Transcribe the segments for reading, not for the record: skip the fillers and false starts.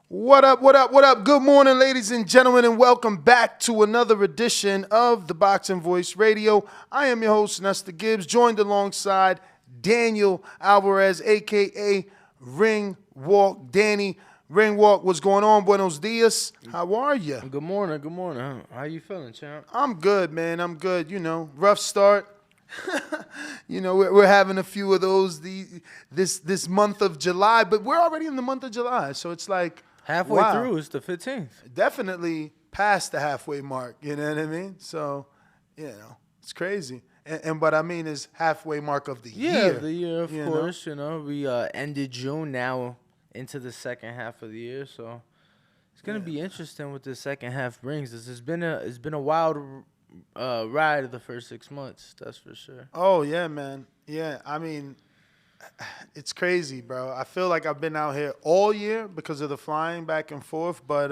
What up, what up, what up? Good morning, ladies and gentlemen, and welcome back to another edition of the Boxing Voice Radio. I am your host, Nestor Gibbs, joined alongside Daniel Alvarez, a.k.a. Ring Walk. Danny, Ring Walk, what's going on? Buenos dias. How are you? Good morning, good morning. How you feeling, champ? I'm good, man. I'm good. You know, rough start. We're having a few of those this month of July, but we're already in the month of July, so it's like, Halfway wow. through, it's the 15th. Definitely past the halfway mark, you know what I mean? So, it's crazy. And what I mean is halfway mark of the year. Yeah, the year, of course. Know? We ended June, now into the second half of the year. So it's going to be interesting what the second half brings us. It's been a wild ride of the first 6 months, that's for sure. Oh, yeah, man. Yeah, I mean, it's crazy, bro. I feel like I've been out here all year because of the flying back and forth. But,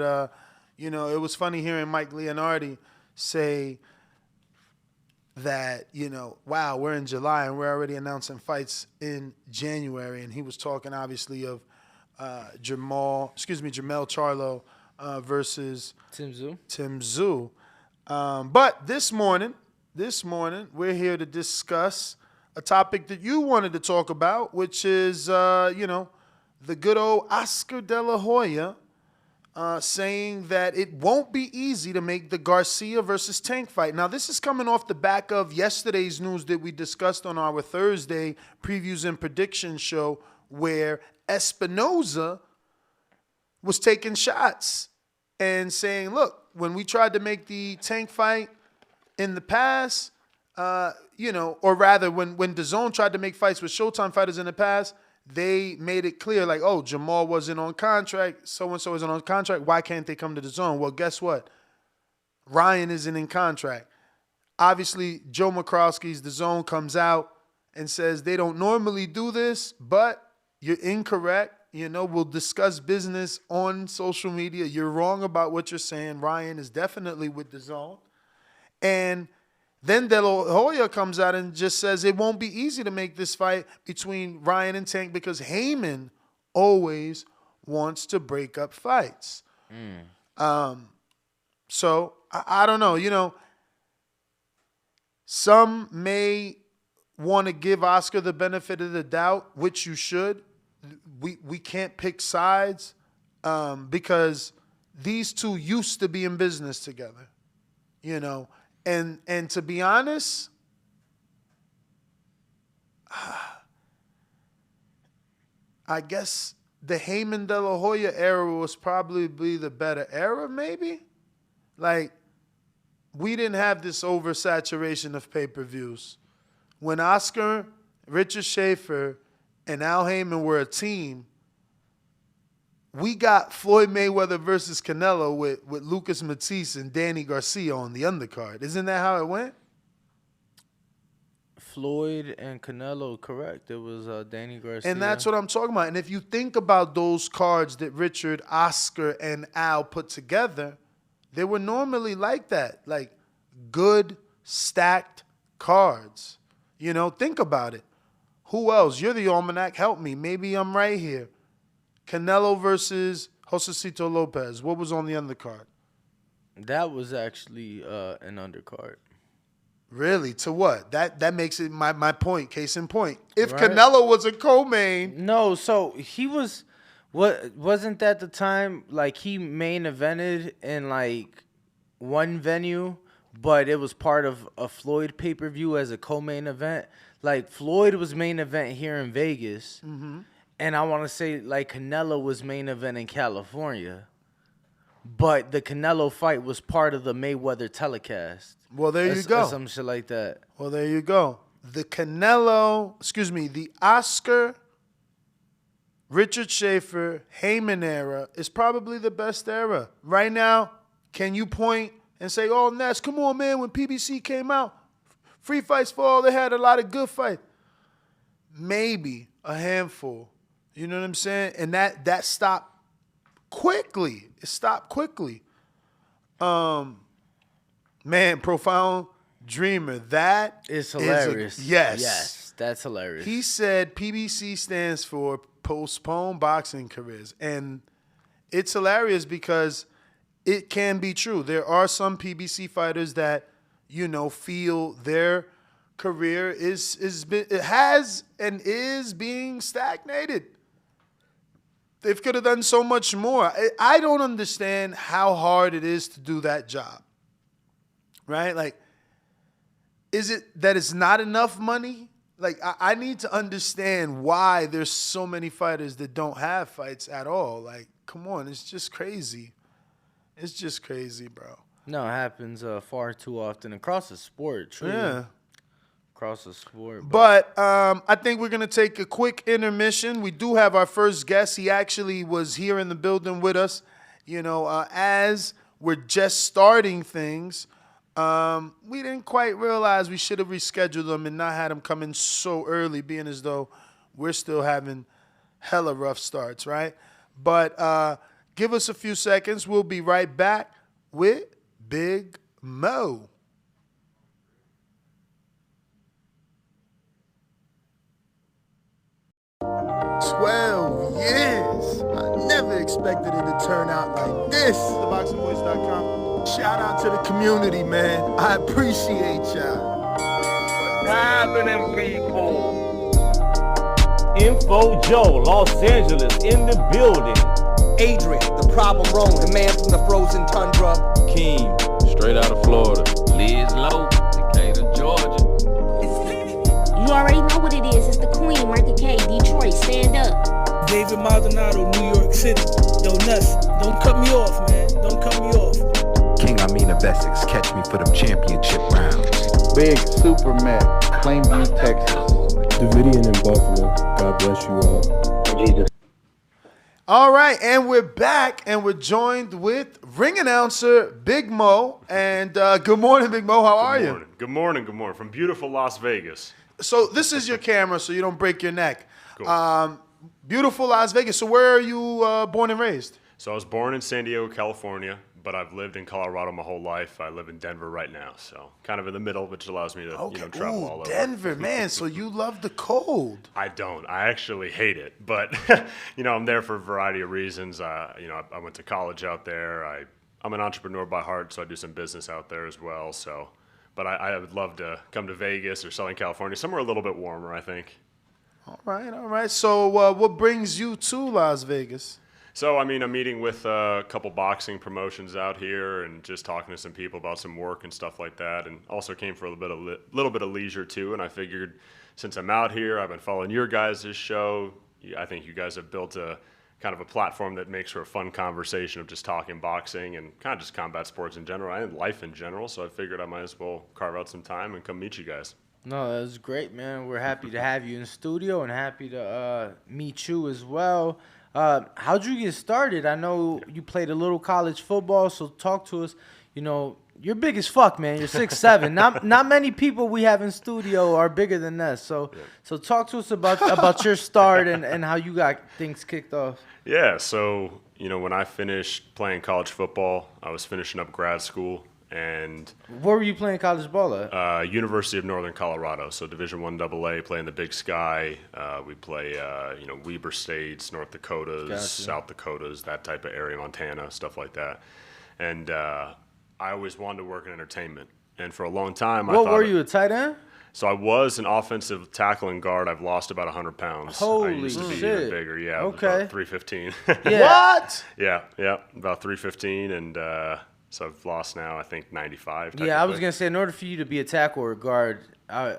it was funny hearing Mike Leonardi say that, wow, we're in July and we're already announcing fights in January. And he was talking, obviously, of Jermell Charlo versus Tim Tszyu. But this morning, we're here to discuss a topic that you wanted to talk about, which is, the good old Oscar De La Hoya saying that it won't be easy to make the Garcia versus Tank fight. Now, this is coming off the back of yesterday's news that we discussed on our Thursday previews and predictions show, where Espinoza was taking shots and saying, look, when we tried to make the Tank fight in the past, or rather when Dazn tried to make fights with Showtime fighters in the past, they made it clear, like, oh, Jamal wasn't on contract, so-and-so isn't on contract, why can't they come to Dazn? Well, guess what? Ryan isn't in contract. Obviously, Joe McCroskey's Dazn comes out and says they don't normally do this, but you're incorrect. We'll discuss business on social media. You're wrong about what you're saying. Ryan is definitely with Dazn. And then De La Hoya comes out and just says it won't be easy to make this fight between Ryan and Tank because Heyman always wants to break up fights. So I don't know. Some may want to give Oscar the benefit of the doubt, which you should. We can't pick sides because these two used to be in business together, And to be honest, I guess the Heyman De La Hoya era was probably the better era, maybe? Like, we didn't have this oversaturation of pay-per-views. When Oscar, Richard Schaefer, and Al Heyman were a team, we got Floyd Mayweather versus Canelo with Lucas Matisse and Danny Garcia on the undercard. Isn't that how it went? Floyd and Canelo, correct. It was Danny Garcia. And that's what I'm talking about. And if you think about those cards that Richard, Oscar, and Al put together, they were normally like that, like good, stacked cards. Think about it. Who else? You're the almanac. Help me. Maybe I'm right here. Canelo versus Josecito Lopez. What was on the undercard? That was actually an undercard. Really? To what? That makes it my point. Case in point. If Right. Canelo was a co-main. No, so he was. Wasn't that the time, like, he main evented in, like, one venue, but it was part of a Floyd pay-per-view as a co-main event? Like, Floyd was main event here in Vegas, and I want to say, like, Canelo was main event in California. But the Canelo fight was part of the Mayweather telecast. Well, there you go. Or some shit like that. Well, there you go. The Oscar, Richard Schaefer, Heyman era is probably the best era. Right now, can you point and say, oh, Ness, come on, man, when PBC came out, Free Fights for All, they had a lot of good fights. Maybe a handful. You know what I'm saying? And that stopped quickly. It stopped quickly. Man, Profound Dreamer, that is hilarious. Yes, that's hilarious. He said PBC stands for Postpone Boxing Careers. And it's hilarious because it can be true. There are some PBC fighters that, feel their career has and is being stagnated. They could have done so much more. I don't understand how hard it is to do that job, right? Like, is it that it's not enough money? Like, I need to understand why there's so many fighters that don't have fights at all. Like, come on, it's just crazy. It's just crazy, bro. No, it happens far too often across the sport. Truly. Yeah. Across the sport. But I think we're going to take a quick intermission. We do have our first guest. He actually was here in the building with us, as we're just starting things. We didn't quite realize we should have rescheduled him and not had him come in so early, being as though we're still having hella rough starts, right? But give us a few seconds. We'll be right back with Big Mo. 12 years. I never expected it to turn out like this. ThaBoxingvoice.com. Shout out to the community, man. I appreciate y'all. What's happening, people? Info Joe, Los Angeles, in the building. Adrian, the problem wrong, the man from the frozen tundra. Keem, straight out of Florida. Liz Lowe, Decatur, Georgia. You already know what it is. It's the Queen, Martha K, Detroit. Stand up. David Maldonado, New York City. Yo, Nuts, don't cut me off, man. Don't cut me off. King Amin of Essex, catch me for them championship rounds. Big Super Mac, Plainview, Texas. Davidian in Buffalo. God bless you all. Jesus. All right, and we're back, and we're joined with ring announcer Big Mo. And good morning, Big Mo. How are you? Good morning. Good morning. From beautiful Las Vegas. So this is your camera, so you don't break your neck. Cool. Beautiful Las Vegas. So where are you born and raised? So I was born in San Diego, California, but I've lived in Colorado my whole life. I live in Denver right now, so kind of in the middle, which allows me to travel all over. Denver, man. So you love the cold. I don't. I actually hate it, but I'm there for a variety of reasons. I went to college out there. I'm an entrepreneur by heart, so I do some business out there as well. So, but I would love to come to Vegas or Southern California, somewhere a little bit warmer, I think. All right. So what brings you to Las Vegas? So, I'm meeting with a couple boxing promotions out here and just talking to some people about some work and stuff like that, and also came for a little bit of leisure too. And I figured, since I'm out here, I've been following your guys' show. I think you guys have built a kind of a platform that makes for a fun conversation of just talking boxing and kind of just combat sports in general and life in general. So I figured I might as well carve out some time and come meet you guys. No, that was great, man. We're happy to have you in studio and happy to meet you as well. How'd you get started? I know you played a little college football, so talk to us. You're big as fuck, man. You're 6'7". Not many people we have in studio are bigger than that. So talk to us about your start and how you got things kicked off. Yeah, so when I finished playing college football, I was finishing up grad school. And where were you playing college ball at? University of Northern Colorado, so Division I AA, playing the Big Sky. We play, Weber States, North Dakotas, Gotcha. South Dakotas, that type of area, Montana, stuff like that. And I always wanted to work in entertainment. And for a long time, I thought... What were you, a tight end? So I was an offensive tackle and guard. I've lost about 100 pounds. Holy I used to be shit. even bigger. Yeah, Okay. about 315. Yeah. What? Yeah, about 315, and so I've lost now, I think, 95. Yeah, I was going to say, in order for you to be a tackle or a guard, I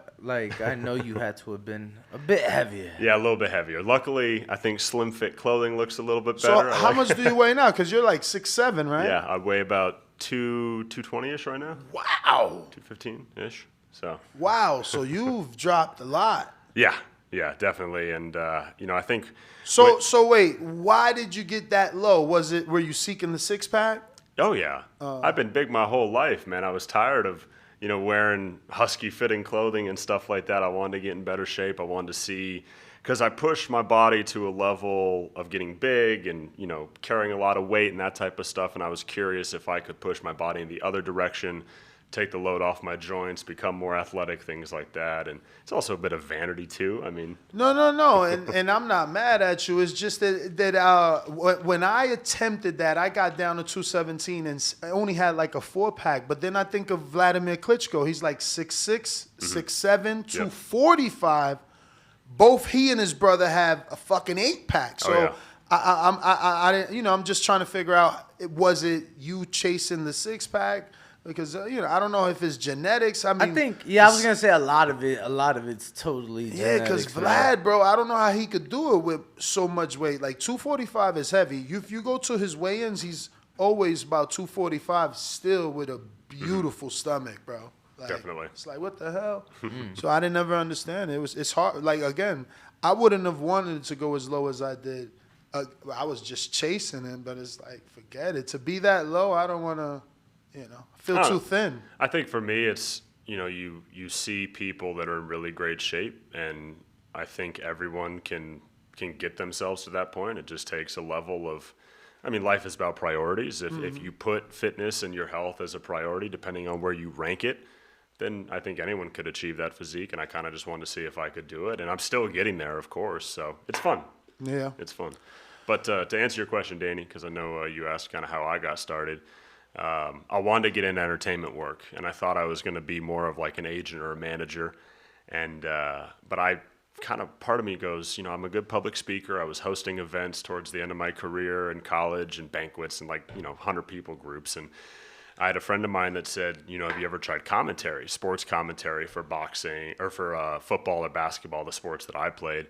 know you had to have been a bit heavier. Yeah, a little bit heavier. Luckily, I think slim fit clothing looks a little bit So better. how much do you weigh now? Because you're like 6'7", right? Yeah, I weigh about 220-ish right now. Wow. 215-ish. So. Wow. So you've dropped a lot. Yeah, definitely. And, I think... So wait, why did you get that low? Were you seeking the six-pack? Oh, yeah. I've been big my whole life, man. I was tired of, wearing husky-fitting clothing and stuff like that. I wanted to get in better shape. I wanted to see, because I pushed my body to a level of getting big and, carrying a lot of weight and that type of stuff, and I was curious if I could push my body in the other direction take the load off my joints, become more athletic, things like that. And it's also a bit of vanity too. I mean, No, and I'm not mad at you. It's just that when I attempted that, I got down to 217 and I only had like a 4-pack. But then I think of Vladimir Klitschko. He's like 6'6", 6'7", 245. Both he and his brother have a fucking 8-pack. So I'm just trying to figure out, was it you chasing the 6-pack? Because I don't know if it's genetics. I think I was gonna say a lot of it's totally genetics. Yeah, because Vlad, bro, I don't know how he could do it with so much weight. Like 245 is heavy. If you go to his weigh-ins, he's always about 245, still with a beautiful stomach, bro. Like, definitely. It's like, what the hell? So I didn't never understand it. It's hard. Like, again, I wouldn't have wanted it to go as low as I did. I was just chasing him, but it's like, forget it. To be that low, I don't want to. Feel too thin. I think for me, it's, you see people that are in really great shape, and I think everyone can get themselves to that point. It just takes a level of, life is about priorities. If you put fitness and your health as a priority, depending on where you rank it, then I think anyone could achieve that physique, and I kind of just wanted to see if I could do it. And I'm still getting there, of course, so it's fun. Yeah. It's fun. But to answer your question, Danny, because I know you asked kind of how I got started, I wanted to get into entertainment work, and I thought I was going to be more of like an agent or a manager. And but I kind of, part of me goes, I'm a good public speaker. I was hosting events towards the end of my career in college and banquets and 100 people groups. And I had a friend of mine that said, have you ever tried commentary, sports commentary for boxing or for football or basketball, the sports that I played?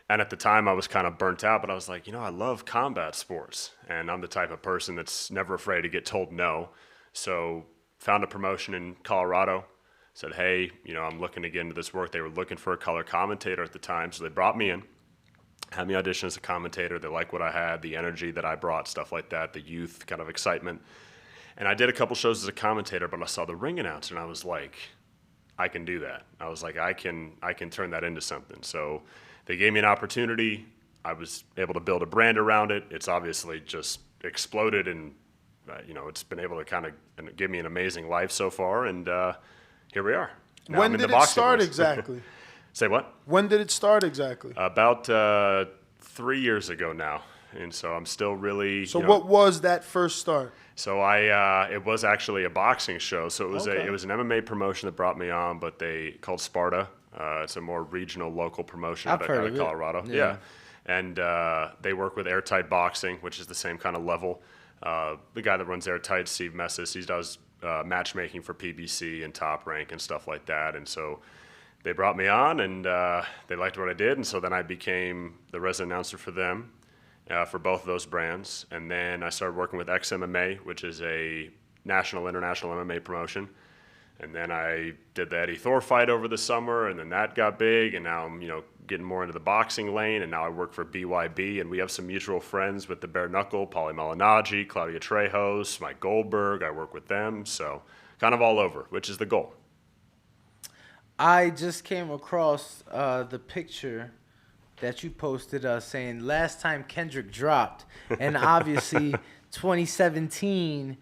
And at the time, I was kind of burnt out, but I was like, I love combat sports. And I'm the type of person that's never afraid to get told no. So found a promotion in Colorado, said, hey, I'm looking to get into this work. They were looking for a color commentator at the time. So they brought me in, had me audition as a commentator. They liked what I had, the energy that I brought, stuff like that, the youth kind of excitement. And I did a couple shows as a commentator, but I saw the ring announcer, and I was like, I can do that. I was like, I can turn that into something. So they gave me an opportunity. I was able to build a brand around it. It's obviously just exploded, and it's been able to kind of give me an amazing life so far. And here we are. Now when did it start exactly? Say what? When did it start exactly? About 3 years ago now, and so I'm still really. So what was that first start? So it was actually a boxing show. So it was an MMA promotion that brought me on, but they called Sparta. It's a more regional, local promotion out of Colorado. Yeah. And they work with Airtight Boxing, which is the same kind of level. The guy that runs Airtight, Steve Messis, he does matchmaking for PBC and Top Rank and stuff like that. And so they brought me on, and they liked what I did. And so then I became the resident announcer for them, for both of those brands. And then I started working with XMMA, which is a national, international MMA promotion. And then I did the Eddie Thor fight over the summer, and then that got big, and now I'm, getting more into the boxing lane, and now I work for BYB, and we have some mutual friends with the Bare Knuckle, Paulie Malignaggi, Claudia Trejos, Mike Goldberg. I work with them, so kind of all over, which is the goal. I just came across the picture that you posted saying last time Kendrick dropped, and obviously 2017.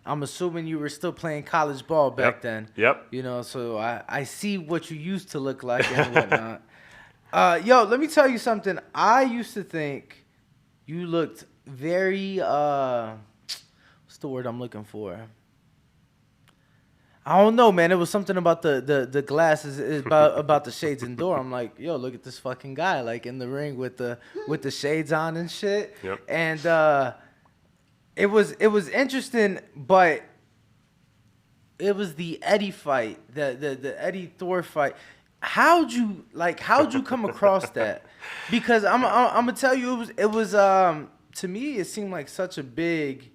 I'm assuming you were still playing college ball back then. Yep. So I see what you used to look like and whatnot. Yo, let me tell you something. I used to think you looked very, what's the word I'm looking for? I don't know, man. It was something about the glasses, about the shades indoor. I'm like, yo, look at this fucking guy, like in the ring with the shades on and shit. Yep. And it was interesting, but it was the Eddie fight, the Eddie Thor fight. How'd you come across that? Because I'm gonna tell you, it was to me it seemed like such a big.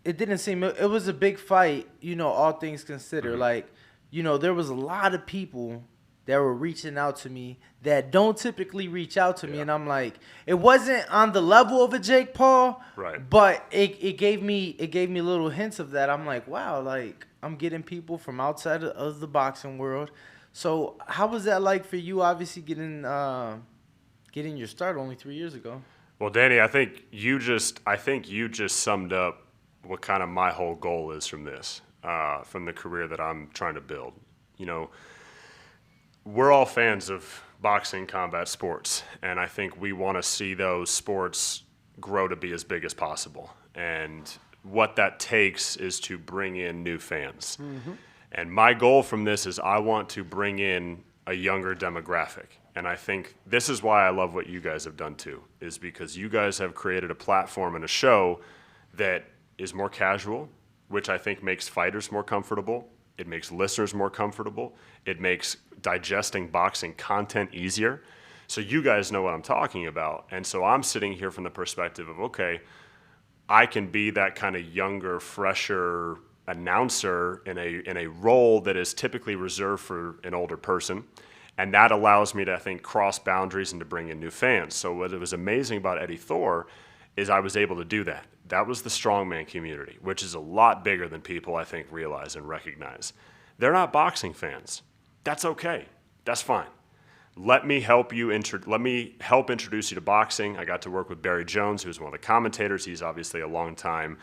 It didn't seem it was a big fight, all things considered. Mm-hmm. There was a lot of people that were reaching out to me that don't typically reach out to me, and I'm like, it wasn't on the level of a Jake Paul, right? But it gave me little hints of that. I'm like, wow, like I'm getting people from outside of the boxing world. So how was that like for you? Obviously getting your start only 3 years ago. Well, Danny, I think you just summed up what kind of my whole goal is from this, from the career that I'm trying to build. You know, we're all fans of boxing, combat sports, and I think we want to see those sports grow to be as big as possible. And what that takes is to bring in new fans. Mm-hmm. And my goal from this is I want to bring in a younger demographic. And I think this is why I love what you guys have done too, is because you guys have created a platform and a show that is more casual, which I think makes fighters more comfortable. It makes listeners more comfortable. It makes digesting boxing content easier. So you guys know what I'm talking about. And so I'm sitting here from the perspective of, okay, I can be that kind of younger, fresher announcer in a role that is typically reserved for an older person. And that allows me to, I think, cross boundaries and to bring in new fans. So what was amazing about Eddie Thor is I was able to do that. That was the strongman community, which is a lot bigger than people, I think, realize and recognize. They're not boxing fans. That's okay. That's fine. Let me help introduce you to boxing. I got to work with Barry Jones, who's one of the commentators. He's obviously a longtime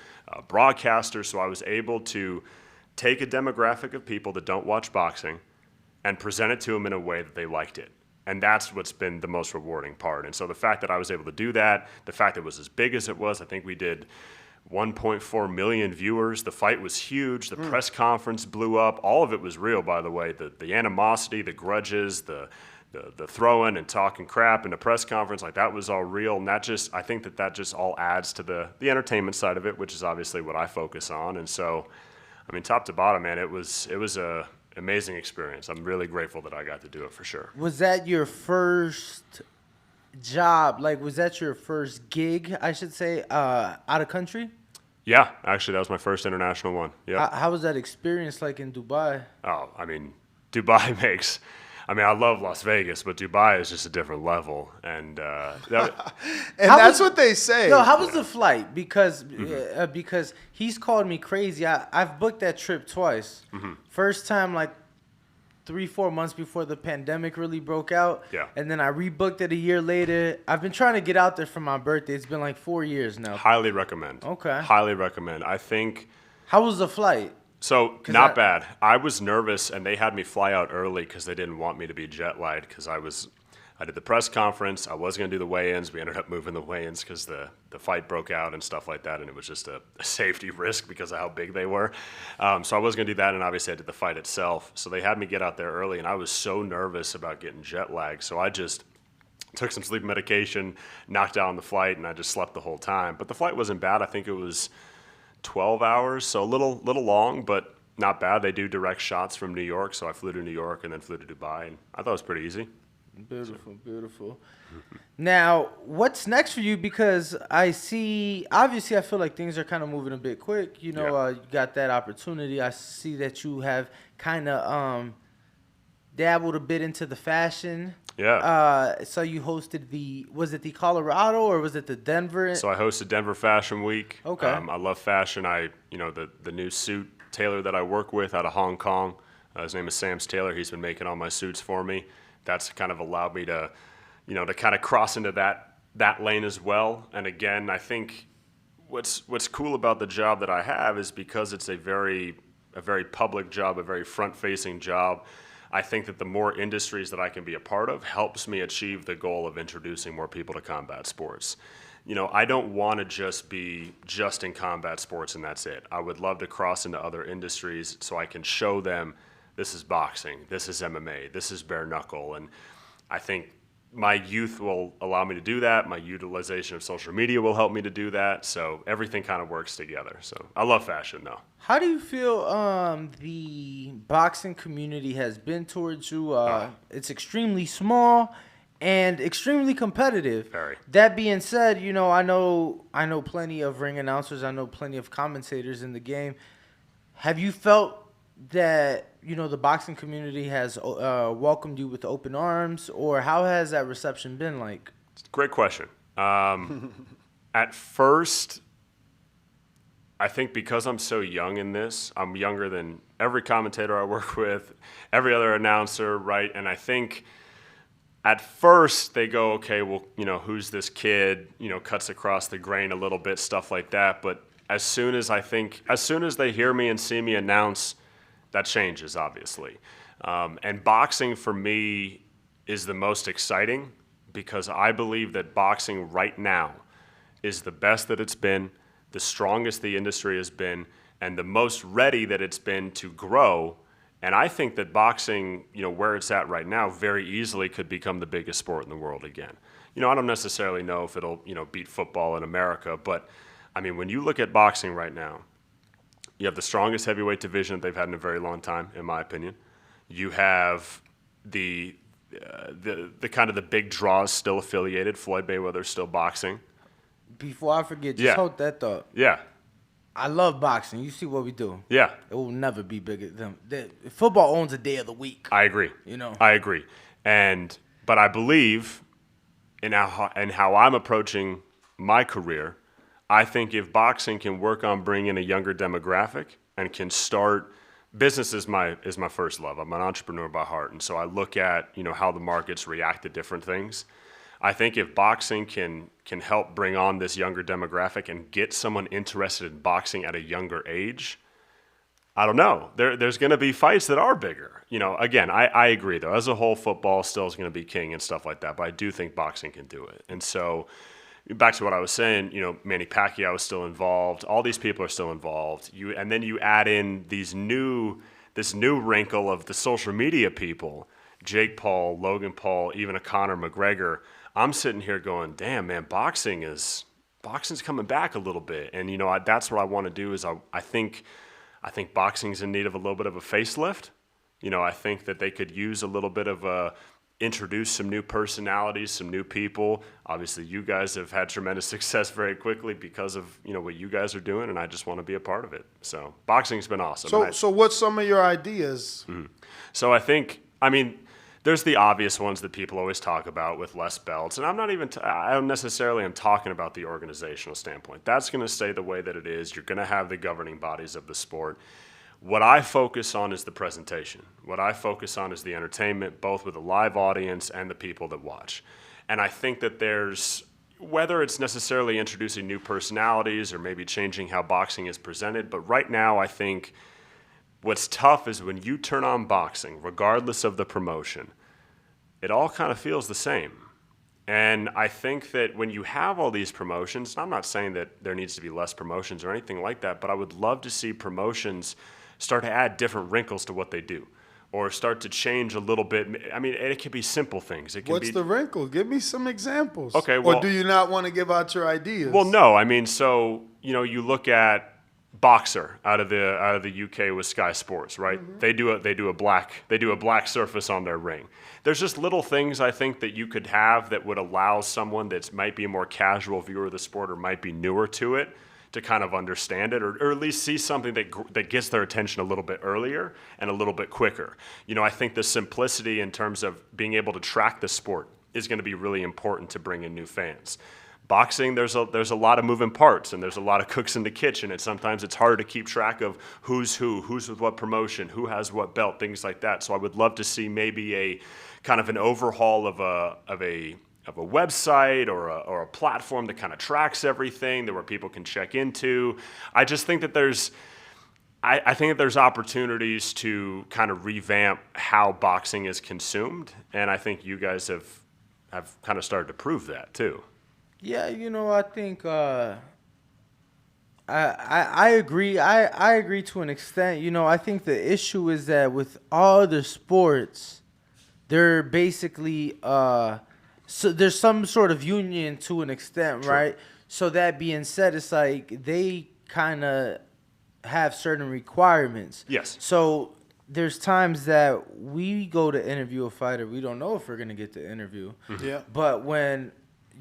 broadcaster, so I was able to take a demographic of people that don't watch boxing and present it to them in a way that they liked it. And that's what's been the most rewarding part. And so the fact that I was able to do that, the fact that it was as big as it was, I think we did 1.4 million viewers. The fight was huge. The press conference blew up. All of it was real, by the way. The animosity, the grudges, the throwing and talking crap in the press conference, like that was all real. And I think that just all adds to the entertainment side of it, which is obviously what I focus on. And so, I mean, top to bottom, man, it was a amazing experience. I'm really grateful that I got to do it for sure. Was that your first job? Like, was that your first gig, I should say, out of country? Yeah, actually, that was my first international one. Yeah. How was that experience like in Dubai? Oh, I mean, Dubai makes... I mean, I love Las Vegas, but Dubai is just a different level. And that's what they say. No, how was the flight? Because he's called me crazy. I've booked that trip twice. Mm-hmm. First time, like 3-4 months before the pandemic really broke out. Yeah. And then I rebooked it a year later. I've been trying to get out there for my birthday. It's been like 4 years now. Highly recommend. Okay. Highly recommend. I think... How was the flight? So, not bad. I was nervous, and they had me fly out early because they didn't want me to be jet-lagged because I did the press conference. I was going to do the weigh-ins. We ended up moving the weigh-ins because the fight broke out and stuff like that, and it was just a safety risk because of how big they were. So I was going to do that, and obviously I did the fight itself. So they had me get out there early, and I was so nervous about getting jet-lagged. So I just took some sleep medication, knocked out on the flight, and I just slept the whole time. But the flight wasn't bad. I think it was 12 hours, so a little long, but not bad. They do direct shots from New York, so I flew to New York and then flew to Dubai, and I thought it was pretty easy. Beautiful. Now, what's next for you? Because obviously I feel like things are kind of moving a bit quick. You know, you got that opportunity. I see that you have kind of dabbled a bit into the fashion. Yeah. So you hosted was it the Colorado or was it the Denver? So I hosted Denver Fashion Week. Okay. I love fashion. The new suit tailor that I work with out of Hong Kong, his name is Sam's Taylor. He's been making all my suits for me. That's kind of allowed me to, to kind of cross into that lane as well. And again, I think what's cool about the job that I have is because it's a very public job, a very front-facing job. I think that the more industries that I can be a part of helps me achieve the goal of introducing more people to combat sports. I don't want to just be just in combat sports and that's it. I would love to cross into other industries so I can show them this is boxing, this is MMA, this is bare knuckle. And I think my youth will allow me to do that. My utilization of social media will help me to do that. So everything kind of works together. So I love fashion though. How do you feel the boxing community has been towards you? It's extremely small and extremely competitive. Very. That being said, I know plenty of ring announcers. I know plenty of commentators in the game. Have you felt that the boxing community has welcomed you with open arms, or how has that reception been like? Great question. At first, I think because I'm so young in this, I'm younger than every commentator I work with, every other announcer, right? And I think at first they go, okay, well, who's this kid? Cuts across the grain a little bit, stuff like that. But as soon as they hear me and see me announce, that changes, obviously. And boxing for me is the most exciting because I believe that boxing right now is the best that it's been, the strongest the industry has been, and the most ready that it's been to grow. And I think that boxing, where it's at right now, very easily could become the biggest sport in the world again. I don't necessarily know if it'll, beat football in America, but I mean, when you look at boxing right now, you have the strongest heavyweight division that they've had in a very long time, in my opinion. You have the kind of the big draws still affiliated. Floyd Mayweather's still boxing. Before I forget, just hold that thought. Yeah. I love boxing. You see what we do. Yeah. It will never be bigger than football owns a day of the week. I agree. I agree. But I believe in how I'm approaching my career. I think if boxing can work on bringing a younger demographic and can start, business is my first love. I'm an entrepreneur by heart, and so I look at how the markets react to different things. I think if boxing can help bring on this younger demographic and get someone interested in boxing at a younger age, I don't know. There's going to be fights that are bigger. Again, I agree though. As a whole, football still is going to be king and stuff like that, but I do think boxing can do it, and so. Back to what I was saying, Manny Pacquiao is still involved. All these people are still involved. And then you add in this new wrinkle of the social media people, Jake Paul, Logan Paul, even a Conor McGregor. I'm sitting here going, damn, man, boxing's coming back a little bit. And, that's what I want to do is I think boxing's in need of a little bit of a facelift. I think that they could use a little bit of introduce some new personalities, some new people. Obviously, you guys have had tremendous success very quickly because of what you guys are doing, and I just want to be a part of it. So boxing's been awesome. So what's some of your ideas? Mm-hmm. So there's the obvious ones that people always talk about with less belts, and I don't necessarily am talking about the organizational standpoint. That's going to stay the way that it is. You're going to have the governing bodies of the sport. What I focus on is the presentation. What I focus on is the entertainment, both with a live audience and the people that watch. And I think that whether it's necessarily introducing new personalities or maybe changing how boxing is presented, but right now I think what's tough is when you turn on boxing, regardless of the promotion, it all kind of feels the same. And I think that when you have all these promotions, and I'm not saying that there needs to be less promotions or anything like that, but I would love to see promotions start to add different wrinkles to what they do or start to change a little bit. I mean, it can be simple things. What's the wrinkle? Give me some examples. Okay, well, or do you not want to give out your ideas? Well, no. You look at Boxer out of the UK with Sky Sports, right? Mm-hmm. They do a black surface on their ring. There's just little things I think that you could have that would allow someone that might be a more casual viewer of the sport or might be newer to it to kind of understand it or at least see something that gets their attention a little bit earlier and a little bit quicker. I think the simplicity in terms of being able to track the sport is going to be really important to bring in new fans. Boxing, there's a lot of moving parts and there's a lot of cooks in the kitchen, and sometimes it's hard to keep track of who's with what promotion, who has what belt, things like that. So I would love to see maybe a kind of an overhaul of a website or a platform that kind of tracks everything where people can check into. I just think that I think that there's opportunities to kind of revamp how boxing is consumed, and I think you guys have kind of started to prove that too. Yeah, I think I agree. I agree to an extent. I think the issue is that with all the sports, they're basically so there's some sort of union to an extent, True. Right? So that being said, it's like they kind of have certain requirements. Yes. So there's times that we go to interview a fighter, we don't know if we're gonna get the interview. Mm-hmm. Yeah. But when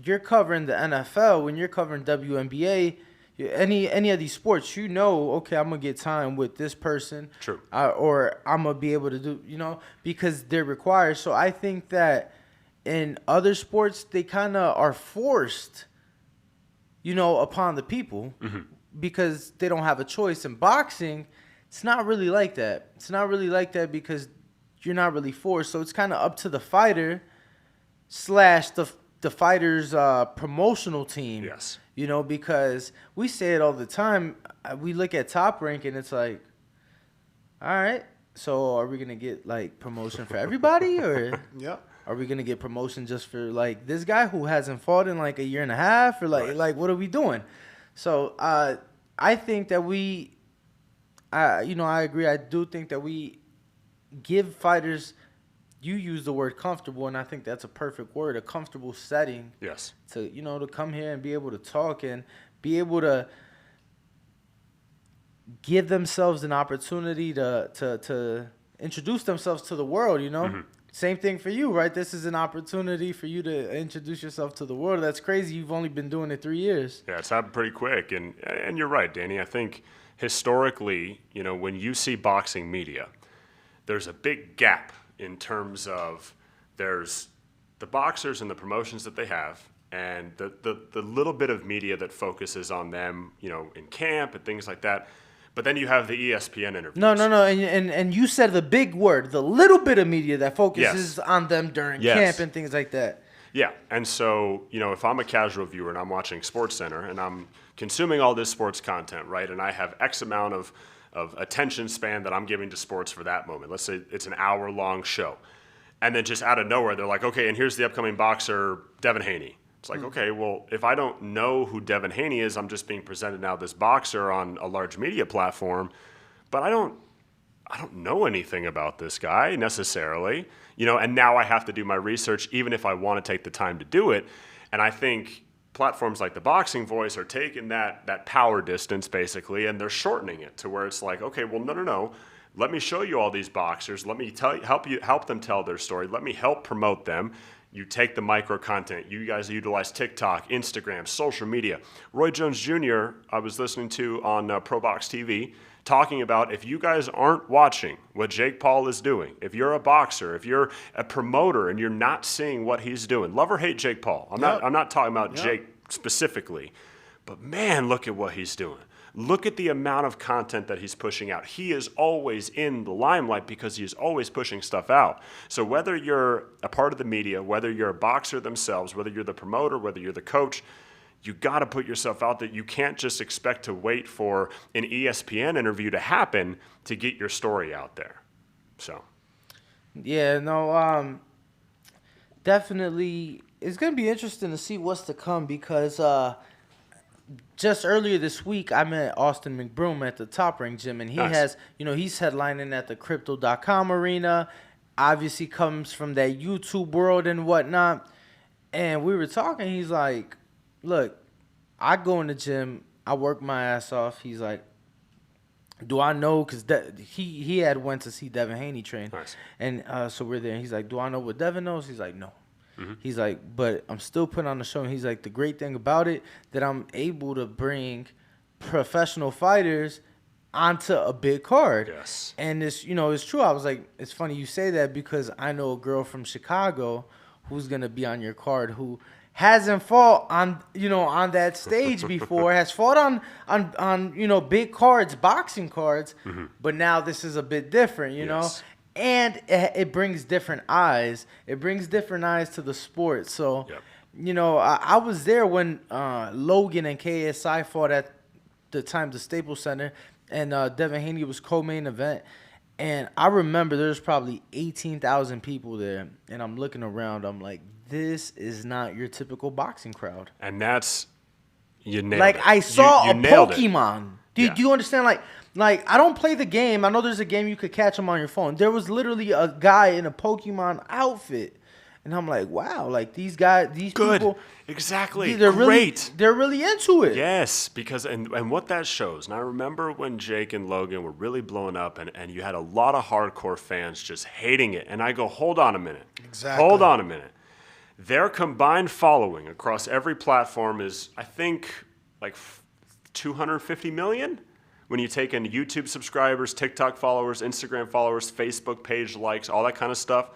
you're covering the NFL, when you're covering WNBA, any of these sports, okay, I'm gonna get time with this person. True. Or I'm gonna be able to do, because they're required. So I think that in other sports, they kind of are forced, upon the people mm-hmm. because they don't have a choice. In boxing, it's not really like that. It's not really like that because you're not really forced. So it's kind of up to the fighter / the the fighter's promotional team. Yes. You know, because we say it all the time. We look at Top Rank and it's like, all right, so are we gonna get like promotion for everybody, or are we gonna get promotion just for like this guy who hasn't fought in like a year and a half, or like what are we doing? So I think that I agree. I do think that we give fighters. You use the word comfortable, and I think that's a perfect word, a comfortable setting. Yes. To to come here and be able to talk and be able to give themselves an opportunity to introduce themselves to the world, Same thing for you, right? This is an opportunity for you to introduce yourself to the world. That's crazy. You've only been doing it 3 years. Yeah, it's happened pretty quick. And you're right, Danny. I think historically, when you see boxing media, there's a big gap in terms of there's the boxers and the promotions that they have, and the little bit of media that focuses on them, in camp and things like that. But then you have the ESPN interviews. No. And you said the big word, the little bit of media that focuses on them during camp and things like that. Yeah. And so, if I'm a casual viewer and I'm watching SportsCenter and I'm consuming all this sports content, right, and I have X amount of attention span that I'm giving to sports for that moment. Let's say it's an hour-long show. And then just out of nowhere, they're like, okay, and here's the upcoming boxer, Devin Haney. It's like, okay, well, if I don't know who Devin Haney is, I'm just being presented now this boxer on a large media platform, but I don't know anything about this guy necessarily, and now I have to do my research even if I want to take the time to do it. And I think platforms like ThaBoxingvoice are taking that power distance basically, and they're shortening it to where it's like, okay, well, no. Let me show you all these boxers. Let me help them tell their story. Let me help promote them. You take the micro content. You guys utilize TikTok, Instagram, social media. Roy Jones Jr., I was listening to on ProBox TV, talking about if you guys aren't watching what Jake Paul is doing, if you're a boxer, if you're a promoter and you're not seeing what he's doing, love or hate Jake Paul. I'm not talking about Jake specifically, but man, look at what he's doing. Look at the amount of content that he's pushing out. He is always in the limelight because he is always pushing stuff out. So whether you're a part of the media, whether you're a boxer themselves, whether you're the promoter, whether you're the coach, you got to put yourself out there. You can't just expect to wait for an ESPN interview to happen to get your story out there. So. Yeah, no, definitely. It's going to be interesting to see what's to come because just earlier this week, I met Austin McBroom at the Top Rank Gym, and he has, he's headlining at the Crypto.com arena, obviously comes from that YouTube world and whatnot. And we were talking, he's like, look, I go in the gym, I work my ass off. He's like, do I know? Because he had went to see Devin Haney train. Nice. And so we're there. And he's like, do I know what Devin knows? He's like, no. Mm-hmm. He's like, but I'm still putting on the show. And he's like, the great thing about it, that I'm able to bring professional fighters onto a big card. Yes. And it's, it's true. I was like, it's funny you say that because I know a girl from Chicago who's going to be on your card who hasn't fought on that stage before, has fought on big cards, boxing cards, but now this is a bit different, you know. And it brings different eyes. It brings different eyes to the sport. So, I was there when Logan and KSI fought at the time the Staples Center, and Devin Haney was co-main event. And I remember there's probably 18,000 people there, and I'm looking around. I'm like, this is not your typical boxing crowd. And that's, you nailed it. Like, I saw a Pokemon. Do you understand? Like, I don't play the game. I know there's a game you could catch them on your phone. There was literally a guy in a Pokemon outfit. And I'm like, wow, like these guys, these people. Exactly. They're Great. They're really into it. Yes, because, and what that shows, and I remember when Jake and Logan were really blowing up and you had a lot of hardcore fans just hating it. And I go, hold on a minute. Exactly. Hold on a minute. Their combined following across every platform is, I think, like 250 million? When you take in YouTube subscribers, TikTok followers, Instagram followers, Facebook page likes, all that kind of stuff.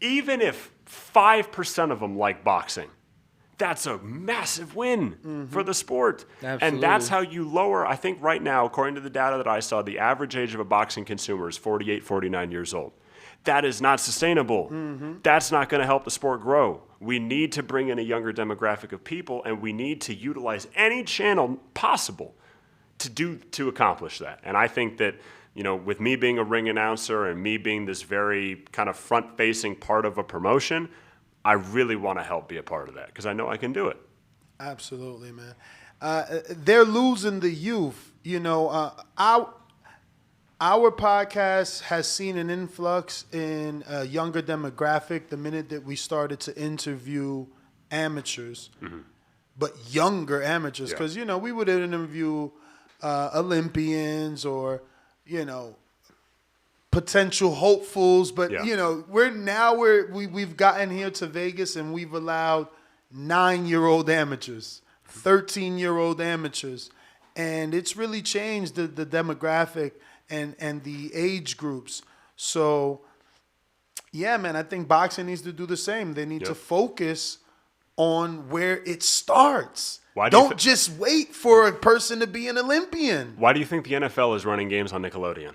Even if 5% of them like boxing, that's a massive win for the sport. Absolutely. And that's how you lower, I think right now, according to the data that I saw, the average age of a boxing consumer is 48, 49 years old. That is not sustainable. That's not going to help the sport grow. We need to bring in a younger demographic of people, and we need to utilize any channel possible to accomplish that. And I think that, with me being a ring announcer and me being this very kind of front-facing part of a promotion, I really want to help be a part of that because I know I can do it. Absolutely, man. They're losing the youth. Our podcast has seen an influx in a younger demographic the minute that we started to interview amateurs, but younger amateurs. Because, we would interview Olympians or, potential hopefuls. But, we've gotten here to Vegas and we've allowed 9-year-old amateurs, 13-year-old amateurs. And it's really changed the demographic and the age groups. So, yeah, man, I think boxing needs to do the same. They need to focus on where it starts. Don't just wait for a person to be an Olympian. Why do you think the NFL is running games on Nickelodeon?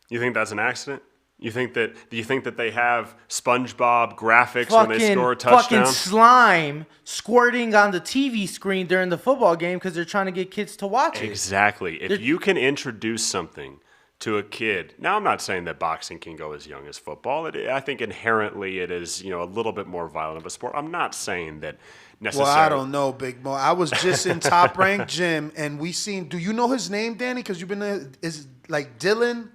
You think that's an accident? Do you think that they have SpongeBob graphics when they score a touchdown? Fucking slime squirting on the TV screen during the football game because they're trying to get kids to watch it. Exactly. If you can introduce something to a kid. Now, I'm not saying that boxing can go as young as football. I think inherently it is, a little bit more violent of a sport. I'm not saying that necessarily. Well, I don't know, Big Mo. I was just in Top Rank Gym, and we seen. Do you know his name, Danny? Because you've been there. Is like Dylan.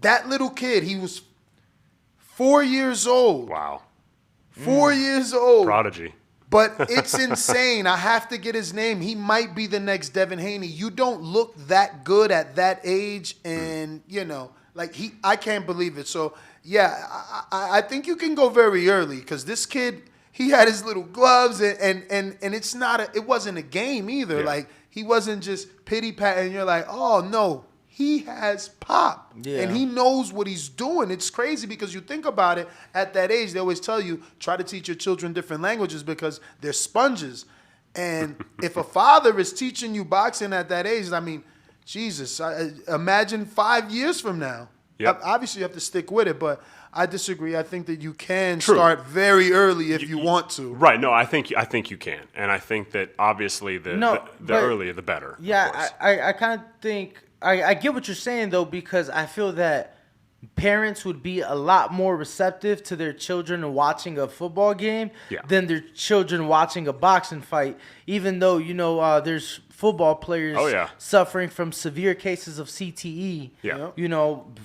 That little kid. He was 4 years old. Wow. 4 years old. Prodigy. But it's insane. I have to get his name. He might be the next Devin Haney. You don't look that good at that age, and I can't believe it. So yeah, I think you can go very early because this kid, he had his little gloves, and it's not it wasn't a game either. Yeah. Like he wasn't just pity pat, and you're like, oh no. He has pop, and he knows what he's doing. It's crazy because you think about it, at that age, they always tell you, try to teach your children different languages because they're sponges. And if a father is teaching you boxing at that age, I mean, Jesus, imagine 5 years from now. Yep. Obviously, you have to stick with it, but I disagree. I think that you can start very early if you want to. Right. No, I think you can. And I think that obviously the earlier, the better. Yeah, I kind of think... I get what you're saying, though, because I feel that parents would be a lot more receptive to their children watching a football game than their children watching a boxing fight, even though, there's football players suffering from severe cases of CTE,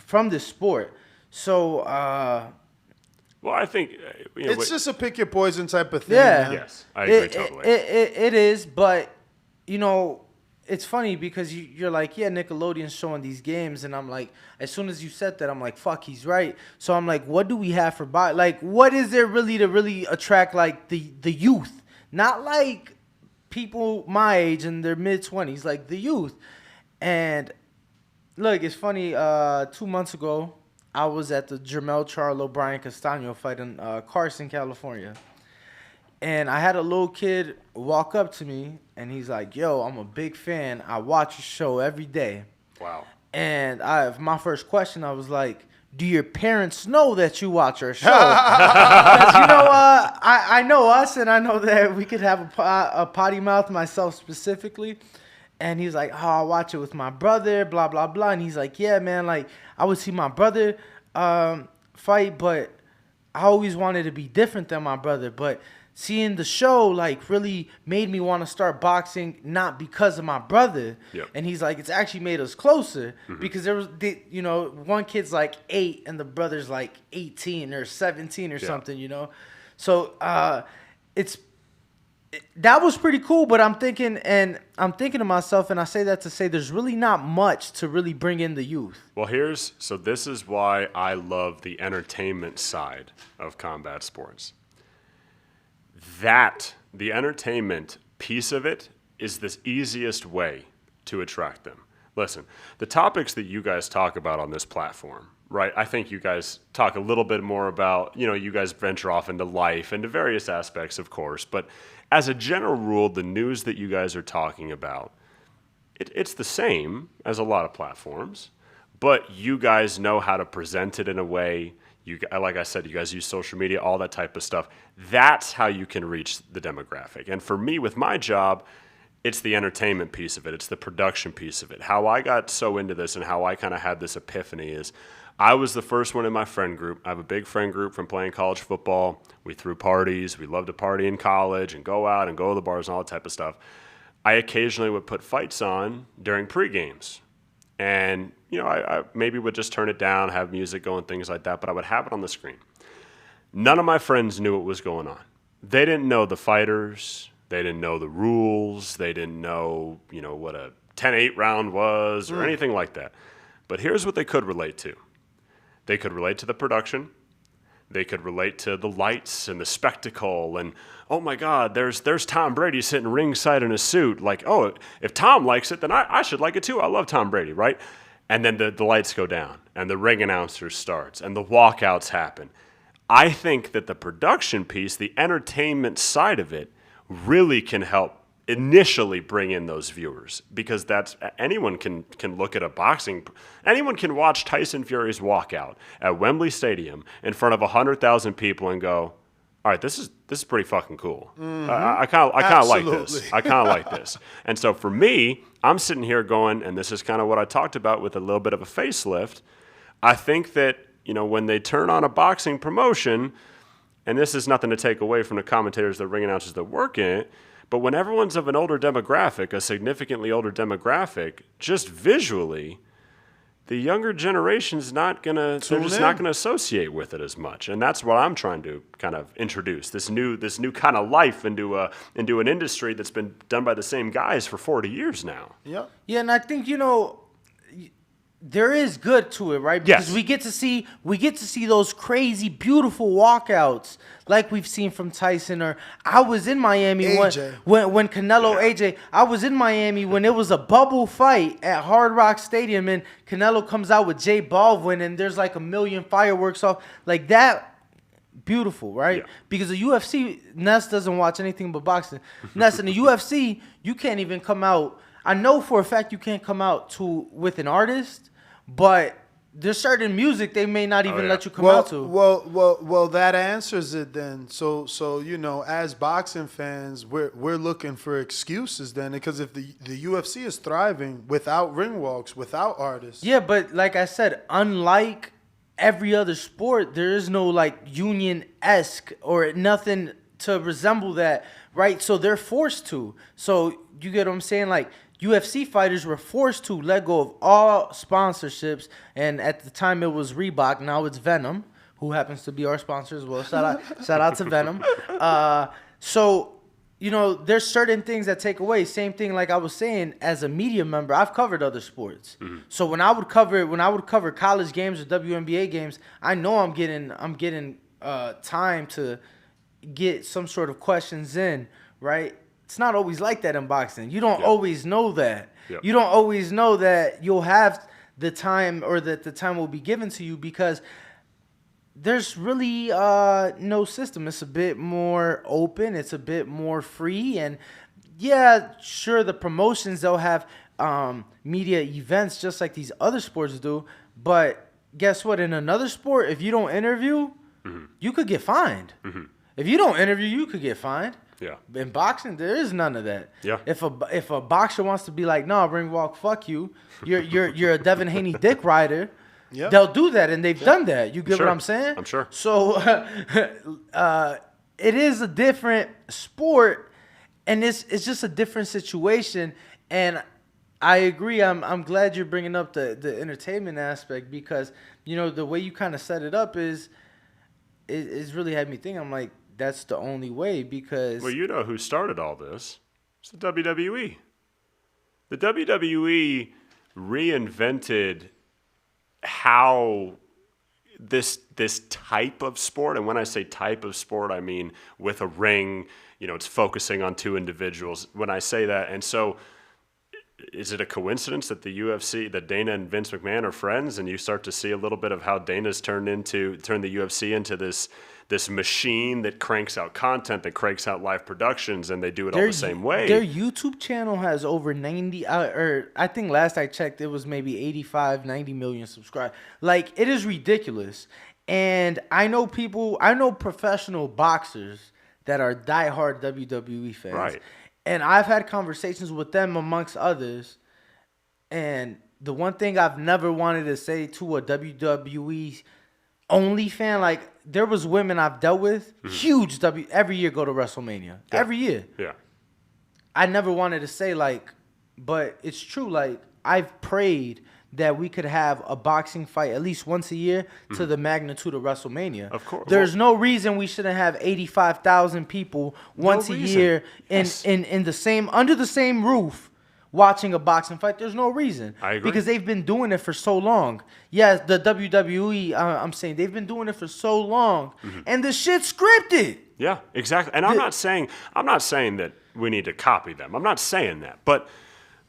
from this sport. So, well, I think... it's just a pick your poison type of thing. Yeah. Yes, I agree totally. It is, but, it's funny because you're like, yeah, Nickelodeon's showing these games, and I'm like, as soon as you said that, I'm like, fuck, he's right. So I'm like, what do we have for what is there really to really attract like the youth? Not like people my age in their mid-20s, like the youth. And look, it's funny. 2 months ago, I was at the Jermell Charlo Brian Castano fight in Carson, California. And I had a little kid walk up to me, and he's like, yo, I'm a big fan. I watch your show every day. Wow. And my first question, I was like, do your parents know that you watch our show? Because, I know us, and I know that we could have a potty mouth, myself specifically. And he's like, oh, I watch it with my brother, blah, blah, blah. And he's like, yeah, man, like, I would see my brother fight, but I always wanted to be different than my brother. But seeing the show like really made me want to start boxing, not because of my brother. Yep. And he's like, it's actually made us closer because there was, one kid's like 8 and the brother's like 18 or 17 or something, So that was pretty cool. But I'm thinking to myself, and I say that to say there's really not much to really bring in the youth. Well, this is why I love the entertainment side of combat sports. The entertainment piece of it is the easiest way to attract them. Listen, the topics that you guys talk about on this platform, right? I think you guys talk a little bit more about, you guys venture off into life and to various aspects, of course. But as a general rule, the news that you guys are talking about, it's the same as a lot of platforms, but you guys know how to present it in a way. Like I said, you guys use social media, all that type of stuff. That's how you can reach the demographic. And for me, with my job, it's the entertainment piece of it. It's the production piece of it. How I got so into this and how I kind of had this epiphany is I was the first one in my friend group. I have a big friend group from playing college football. We threw parties. We loved to party in college and go out and go to the bars and all that type of stuff. I occasionally would put fights on during pre-games. And, I maybe would just turn it down, have music going, things like that, but I would have it on the screen. None of my friends knew what was going on. They didn't know the fighters. They didn't know the rules. They didn't know, what a 10-8 round was or anything like that. But here's what they could relate to. They could relate to the production. They could relate to the lights and the spectacle and, oh my God, there's Tom Brady sitting ringside in a suit. Like, oh, if Tom likes it, then I should like it too. I love Tom Brady, right? And then the lights go down and the ring announcer starts and the walkouts happen. I think that the production piece, the entertainment side of it, really can help initially bring in those viewers, because that's anyone can look at anyone can watch Tyson Fury's walkout at Wembley Stadium in front of 100,000 people and go, all right, this is pretty fucking cool. I kind of like this. I kind of like this. And so for me, I'm sitting here going, and this is kind of what I talked about with a little bit of a facelift. I think that when they turn on a boxing promotion, and this is nothing to take away from the commentators, the ring announcers that work in it, but when everyone's of an older demographic, a significantly older demographic, just visually, the younger generation's not gonna associate with it as much, and that's what I'm trying to kind of introduce this new kind of life into an industry that's been done by the same guys for 40 years now. Yeah. Yeah, and I think there is good to it, right? Because yes. we get to see those crazy, beautiful walkouts like we've seen from Tyson. Or I was in Miami when Canelo AJ. I was in Miami when it was a bubble fight at Hard Rock Stadium, and Canelo comes out with J Baldwin, and there's like 1 million fireworks off like that. Beautiful, right? Yeah. Because the UFC, Ness doesn't watch anything but boxing. Ness, in the UFC, you can't even come out. I know for a fact you can't come out with an artist. But there's certain music they may not even let you come out to. Well, that answers it then. So as boxing fans, we're looking for excuses then, because if the UFC is thriving without ring walks, without artists. Yeah, but like I said, unlike every other sport, there is no like union-esque or nothing to resemble that, right? So they're forced to. So you get what I'm saying? Like, UFC fighters were forced to let go of all sponsorships, and at the time it was Reebok. Now it's Venom, who happens to be our sponsor as well. Shout out to Venom. So there's certain things that take away. Same thing, like I was saying, as a media member, I've covered other sports. Mm-hmm. So when I would cover college games or WNBA games, I know I'm getting time to get some sort of questions in, right? It's not always like that in boxing. You don't always know that. Yep. You don't always know that you'll have the time, or that the time will be given to you, because there's really no system. It's a bit more open. It's a bit more free. And yeah, sure, the promotions, they'll have media events just like these other sports do. But guess what? In another sport, if you don't interview, mm-hmm. you could get fined. Mm-hmm. If you don't interview, you could get fined. Yeah. In boxing, there is none of that. Yeah. If a boxer wants to be like, no, ring walk, fuck you. You're a Devin Haney dick rider. Yep. They'll do that, and they've done that. You get what I'm saying? I'm sure. So it is a different sport, and it's just a different situation. And I agree. I'm glad you're bringing up the entertainment aspect, because the way you kind of set it up is really had me think. I'm like, that's the only way, because... Well, you know who started all this? It's the WWE. The WWE reinvented how this type of sport, and when I say type of sport, I mean with a ring, it's focusing on two individuals. When I say that, and so is it a coincidence that the UFC, that Dana and Vince McMahon are friends, and you start to see a little bit of how Dana's turned the UFC into this machine that cranks out content, that cranks out live productions, and they do it all the same way. Their YouTube channel has over 90, or I think last I checked, it was maybe 85, 90 million subscribers. Like, it is ridiculous. And I know professional boxers that are diehard WWE fans. Right. And I've had conversations with them amongst others. And the one thing I've never wanted to say to a WWE only fan, like there was women I've dealt with, huge every year go to WrestleMania. Yeah. Every year. Yeah. I never wanted to say like, but it's true. Like I've prayed that we could have a boxing fight at least once a year to the magnitude of WrestleMania. Of course. There's no reason we shouldn't have 85,000 people once a year in the same under the same roof watching a boxing fight. There's no reason. I agree. Because they've been doing it for so long. Yes, the WWE, I'm saying they've been doing it for so long, and the shit's scripted. Yeah, exactly. And I'm not saying that we need to copy them. I'm not saying that. But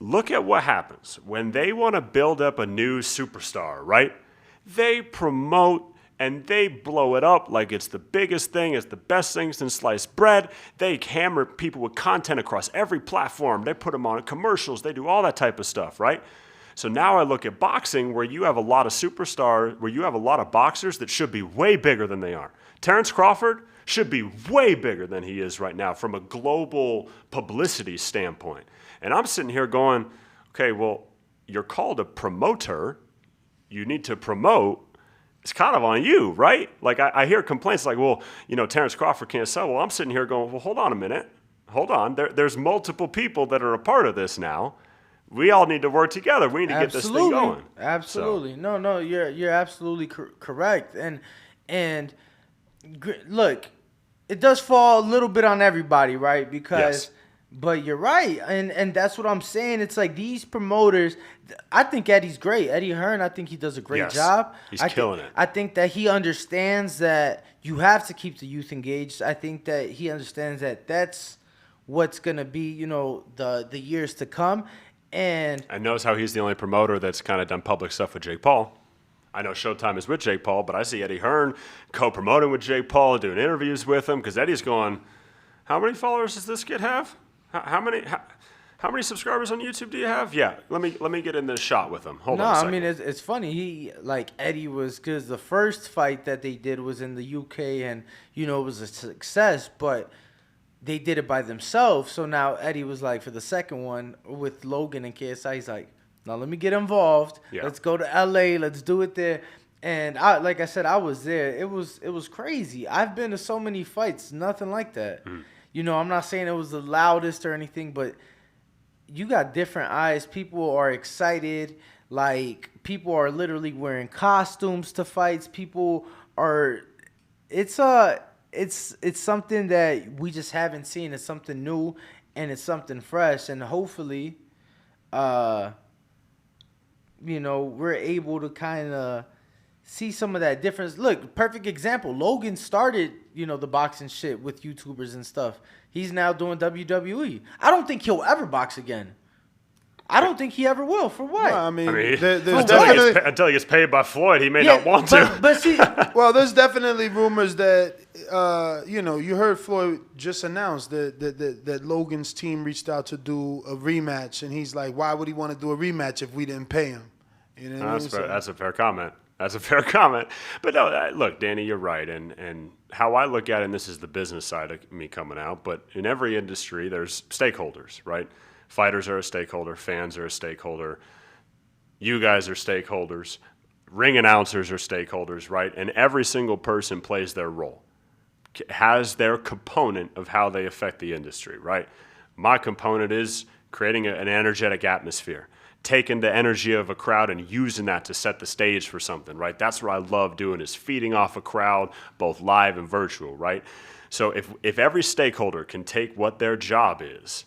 look at what happens when they want to build up a new superstar, right? They promote and they blow it up like it's the biggest thing, it's the best thing since sliced bread. They hammer people with content across every platform. They put them on commercials. They do all that type of stuff, right? So now I look at boxing where you have a lot of superstars, where you have a lot of boxers that should be way bigger than they are. Terrence Crawford should be way bigger than he is right now from a global publicity standpoint. And I'm sitting here going, okay, well, you're called a promoter. You need to promote. It's kind of on you, right? Like I hear complaints like, well, Terrence Crawford can't sell. Well, I'm sitting here going, well, hold on a minute. Hold on. There's multiple people that are a part of this now. We all need to work together. We need to get this thing going. Absolutely. So. No, you're absolutely correct. And look, it does fall a little bit on everybody, right? Because, but you're right, and that's what I'm saying. It's like these promoters. I think Eddie's great. Eddie Hearn, I think he does a great job. He's killing it. I think that he understands that you have to keep the youth engaged. I think that he understands that that's what's gonna be, the years to come. And knows how he's the only promoter that's kind of done public stuff with Jake Paul. I know Showtime is with Jake Paul, but I see Eddie Hearn co-promoting with Jake Paul, doing interviews with him, because Eddie's going, how many followers does this kid have? How many subscribers on YouTube do you have? Yeah, let me get in this shot with him. Hold on a second. No, I mean, it's funny. Eddie was, because the first fight that they did was in the UK, and, it was a success, but they did it by themselves. So now Eddie was like, for the second one with Logan and KSI, he's like, now let me get involved. Yeah. Let's go to LA. Let's do it there. And like I said, I was there. It was crazy. I've been to so many fights, nothing like that. I'm not saying it was the loudest or anything, but you got different eyes. People are excited. Like, people are literally wearing costumes to fights. People are. It's something that we just haven't seen. It's something new, and it's something fresh. And hopefully, we're able to kind of see some of that difference. Look, perfect example. Logan started, the boxing shit with YouTubers and stuff. He's now doing WWE. I don't think he'll ever box again. I don't think he ever will. For what? No, there's definitely until he gets paid by Floyd, he may not want to. But see, well, there's definitely rumors that you heard Floyd just announced that Logan's team reached out to do a rematch, and he's like, why would he want to do a rematch if we didn't pay him? That's a fair comment. That's a fair comment. But no, look, Danny, you're right. And how I look at it, and this is the business side of me coming out, but in every industry, there's stakeholders, right? Fighters are a stakeholder. Fans are a stakeholder. You guys are stakeholders. Ring announcers are stakeholders, right? And every single person plays their role, has their component of how they affect the industry, right? My component is creating an energetic atmosphere, taking the energy of a crowd and using that to set the stage for something, right? That's what I love doing, is feeding off a crowd, both live and virtual, right? So if every stakeholder can take what their job is,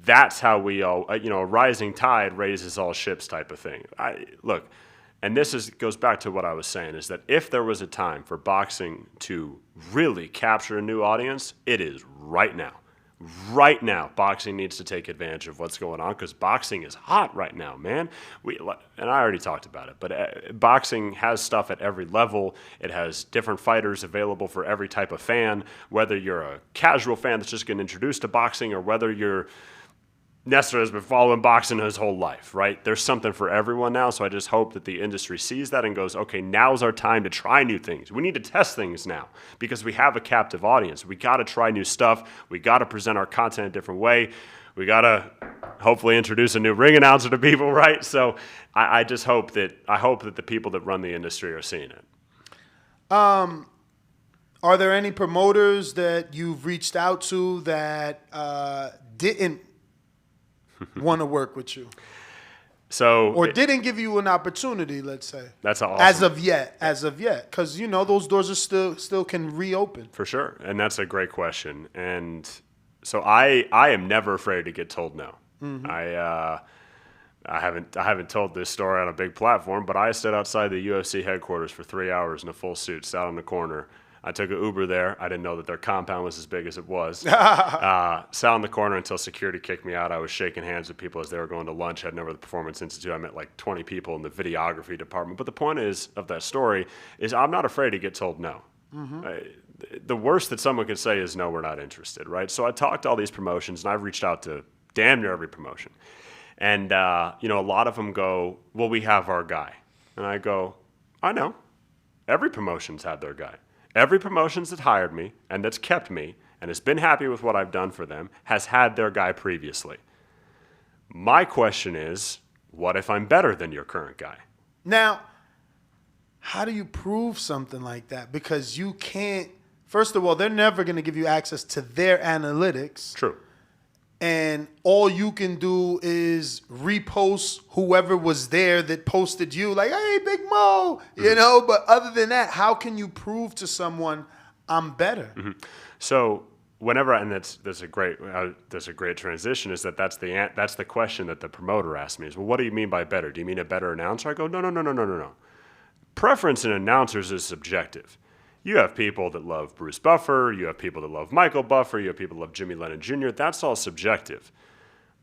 that's how we all, a rising tide raises all ships type of thing. Look, and this goes back to what I was saying, is that if there was a time for boxing to really capture a new audience, it is right now. Right now, boxing needs to take advantage of what's going on, because boxing is hot right now, man. And I already talked about it, but boxing has stuff at every level. It has different fighters available for every type of fan, whether you're a casual fan that's just getting introduced to boxing, or whether you're Nestor has been following boxing his whole life, right? There's something for everyone now, so I just hope that the industry sees that and goes, okay, now's our time to try new things. We need to test things now because we have a captive audience. We got to try new stuff. We got to present our content a different way. We got to hopefully introduce a new ring announcer to people, right? So I just hope that the people that run the industry are seeing it. Are there any promoters that you've reached out to that didn't want to work with you? Or didn't give you an opportunity, let's say. That's awesome. As of yet. Because, those doors are still can reopen. For sure. And that's a great question. And so I am never afraid to get told no. Mm-hmm. I haven't told this story on a big platform, but I stood outside the UFC headquarters for 3 hours in a full suit, sat on the corner. I took an Uber there. I didn't know that their compound was as big as it was. Sat on the corner until security kicked me out. I was shaking hands with people as they were going to lunch, heading over to the Performance Institute. I met like 20 people in the videography department. But the point of that story is I'm not afraid to get told no. Mm-hmm. The worst that someone could say is, no, we're not interested, right? So I talked to all these promotions, and I've reached out to damn near every promotion. And, a lot of them go, well, we have our guy. And I go, I know. Every promotion's had their guy. Every promotions that hired me and that's kept me and has been happy with what I've done for them has had their guy previously. My question is, what if I'm better than your current guy? Now, how do you prove something like that? Because you can't, first of all, they're never going to give you access to their analytics. True. And all you can do is repost whoever was there that posted you, like, hey, Big Mo, Mm-hmm. But other than that, how can you prove to someone I'm better? Mm-hmm. So whenever, and that's a great transition, is that's the question that the promoter asked me is, well, what do you mean by better? Do you mean a better announcer? I go, no. Preference in announcers is subjective. You have people that love Bruce Buffer. You have people that love Michael Buffer. You have people that love Jimmy Lennon Jr. That's all subjective.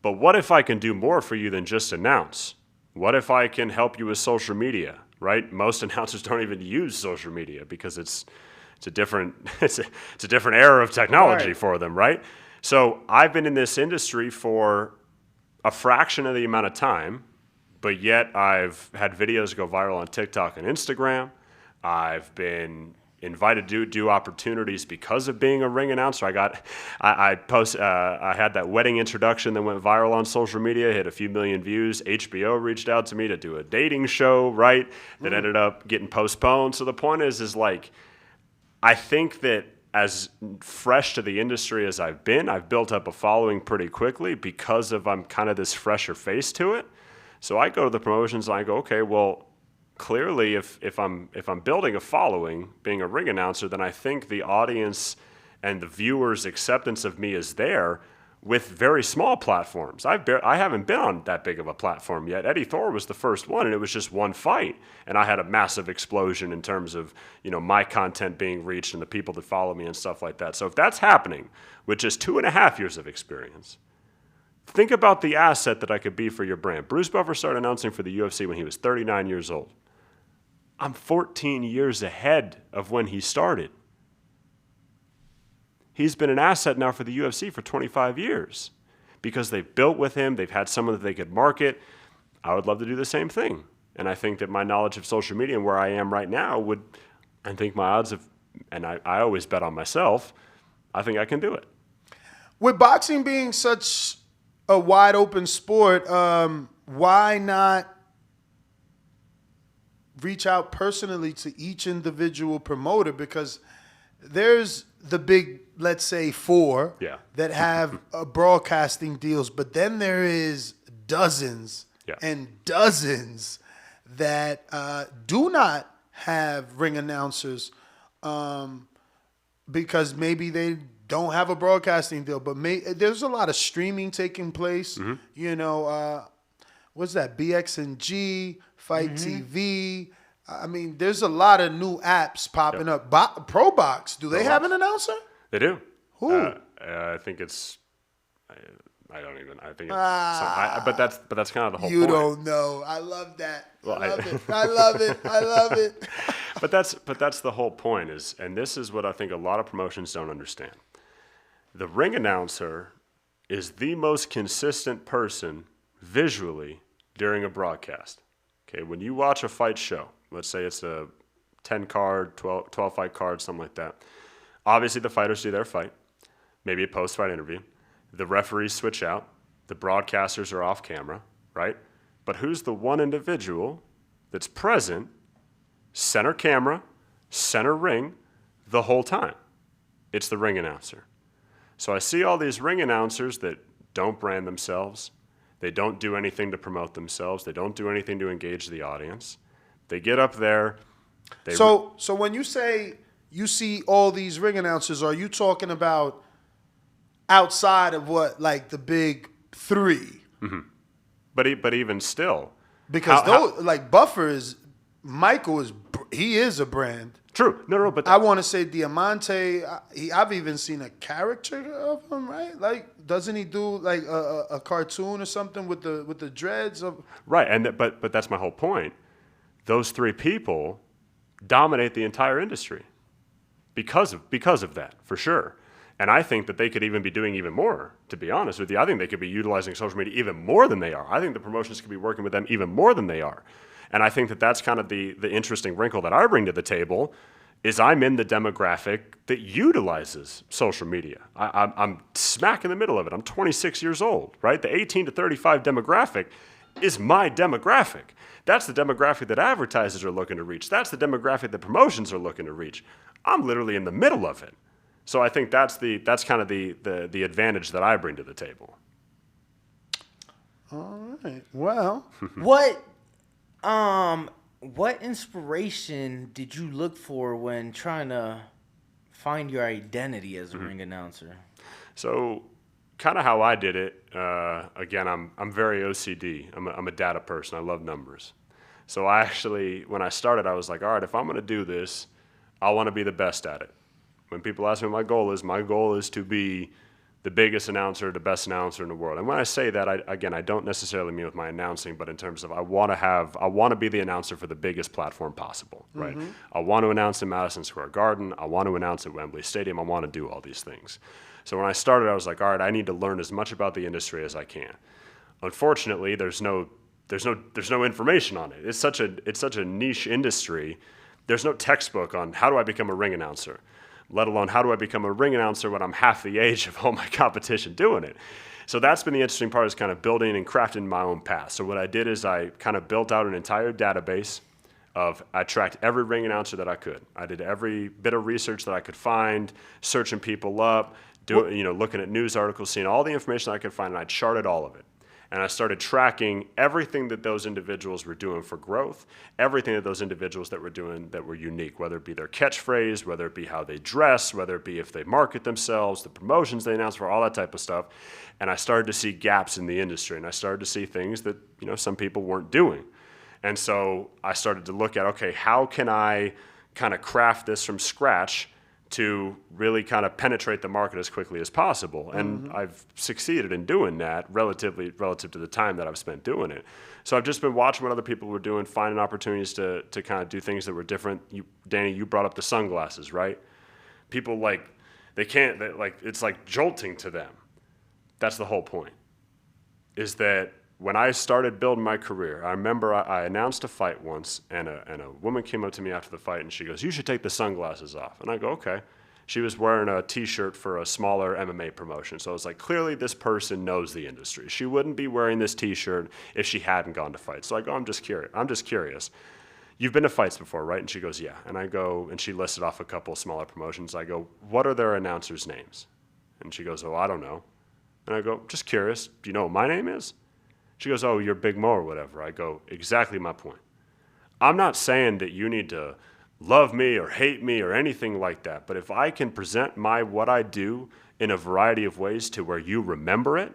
But what if I can do more for you than just announce? What if I can help you with social media, right? Most announcers don't even use social media because it's a different era of technology for them, right? So I've been in this industry for a fraction of the amount of time, but yet I've had videos go viral on TikTok and Instagram. I've been invited to do opportunities because of being a ring announcer. I had that wedding introduction that went viral on social media, hit a few million views. HBO reached out to me to do a dating show, right? That ended up getting postponed. So the point is like, I think that as fresh to the industry as I've been, I've built up a following pretty quickly because I'm kind of this fresher face to it. So I go to the promotions and I go, okay, well, clearly, if I'm building a following, being a ring announcer, then I think the audience and the viewers' acceptance of me is there with very small platforms. I haven't been on that big of a platform yet. Eddie Thor was the first one, and it was just one fight, and I had a massive explosion in terms of my content being reached and the people that follow me and stuff like that. So if that's happening with just 2.5 years of experience, think about the asset that I could be for your brand. Bruce Buffer started announcing for the UFC when he was 39 years old. I'm 14 years ahead of when he started. He's been an asset now for the UFC for 25 years because they've built with him. They've had someone that they could market. I would love to do the same thing. And I think that my knowledge of social media and where I am right now I think my odds of, and I always bet on myself, I think I can do it. With boxing being such a wide open sport, why not reach out personally to each individual promoter? Because there's the big, let's say, four that have broadcasting deals, but then there is dozens and dozens that do not have ring announcers because maybe they don't have a broadcasting deal, but there's a lot of streaming taking place. Mm-hmm. What's that? BXNG, Fight TV. I mean, there's a lot of new apps popping up. ProBox, do they have an announcer? They do. Who? I think it's. I don't even. I think it's. But that's kind of the whole point. You don't know. I love that. Well, I love it. I love it. I love it. But that's the whole point and this is what I think a lot of promotions don't understand. The ring announcer is the most consistent person visually during a broadcast. Okay, when you watch a fight show, let's say it's a 10 card, 12 fight card, something like that. Obviously, the fighters do their fight, maybe a post-fight interview. The referees switch out. The broadcasters are off camera, right? But who's the one individual that's present, center camera, center ring, the whole time? It's the ring announcer. So I see all these ring announcers that don't brand themselves. They don't do anything to promote themselves. They don't do anything to engage the audience. They get up there. So when you say you see all these ring announcers, are you talking about outside of what, like the big three? Mm-hmm. But even still, because like Michael is a brand. True. No, but I want to say Diamante. I've even seen a caricature of him, right? Like, doesn't he do like a cartoon or something with the dreads of? Right, but that's my whole point. Those three people dominate the entire industry because of that, for sure. And I think that they could even be doing even more, to be honest with you. I think they could be utilizing social media even more than they are. I think the promotions could be working with them even more than they are. And I think that that's kind of the interesting wrinkle that I bring to the table is I'm in the demographic that utilizes social media. I'm smack in the middle of it. I'm 26 years old, right? The 18 to 35 demographic is my demographic. That's the demographic that advertisers are looking to reach. That's the demographic that promotions are looking to reach. I'm literally in the middle of it. So I think that's kind of the advantage that I bring to the table. All right. Well, what inspiration did you look for when trying to find your identity as a ring announcer? So, kind of how I did it. Again, I'm very OCD. I'm a data person. I love numbers. So I actually, when I started, I was like, all right, if I'm going to do this, I want to be the best at it. When people ask me what my goal is to be the biggest announcer, the best announcer in the world. And when I say that, I don't necessarily mean with my announcing, but in terms of I want to be the announcer for the biggest platform possible, right? Mm-hmm. I want to announce in Madison Square Garden. I want to announce at Wembley Stadium. I want to do all these things. So when I started, I was like, all right, I need to learn as much about the industry as I can. Unfortunately, there's no information on it. It's such a niche industry. There's no textbook on how do I become a ring announcer, let alone how do I become a ring announcer when I'm half the age of all my competition doing it. So that's been the interesting part, is kind of building and crafting my own path. So what I did is I kind of built out an entire database I tracked every ring announcer that I could. I did every bit of research that I could find, searching people up, looking at news articles, seeing all the information I could find, and I charted all of it. And I started tracking everything that those individuals were doing for growth, everything that those individuals that were doing that were unique, whether it be their catchphrase, whether it be how they dress, whether it be if they market themselves, the promotions they announce for, all that type of stuff. And I started to see gaps in the industry, and I started to see things that some people weren't doing. And so I started to look at, okay, how can I kind of craft this from scratch to really kind of penetrate the market as quickly as possible. And I've succeeded in doing that relative to the time that I've spent doing it. So I've just been watching what other people were doing, finding opportunities to kind of do things that were different. Danny, you brought up the sunglasses, right? People it's like jolting to them. That's the whole point, is that when I started building my career, I remember I announced a fight once, and a woman came up to me after the fight, and she goes, "You should take the sunglasses off." And I go, "Okay." She was wearing a T-shirt for a smaller MMA promotion, so I was like, clearly this person knows the industry. She wouldn't be wearing this T-shirt if she hadn't gone to fights. So I go, I'm just curious. You've been to fights before, right? And she goes, yeah. And I go, and she listed off a couple of smaller promotions. I go, what are their announcers' names? And she goes, oh, I don't know. And I go, just curious. Do you know what my name is? She goes, oh, you're Big Mo or whatever. I go, exactly my point. I'm not saying that you need to love me or hate me or anything like that, but if I can present what I do in a variety of ways to where you remember it,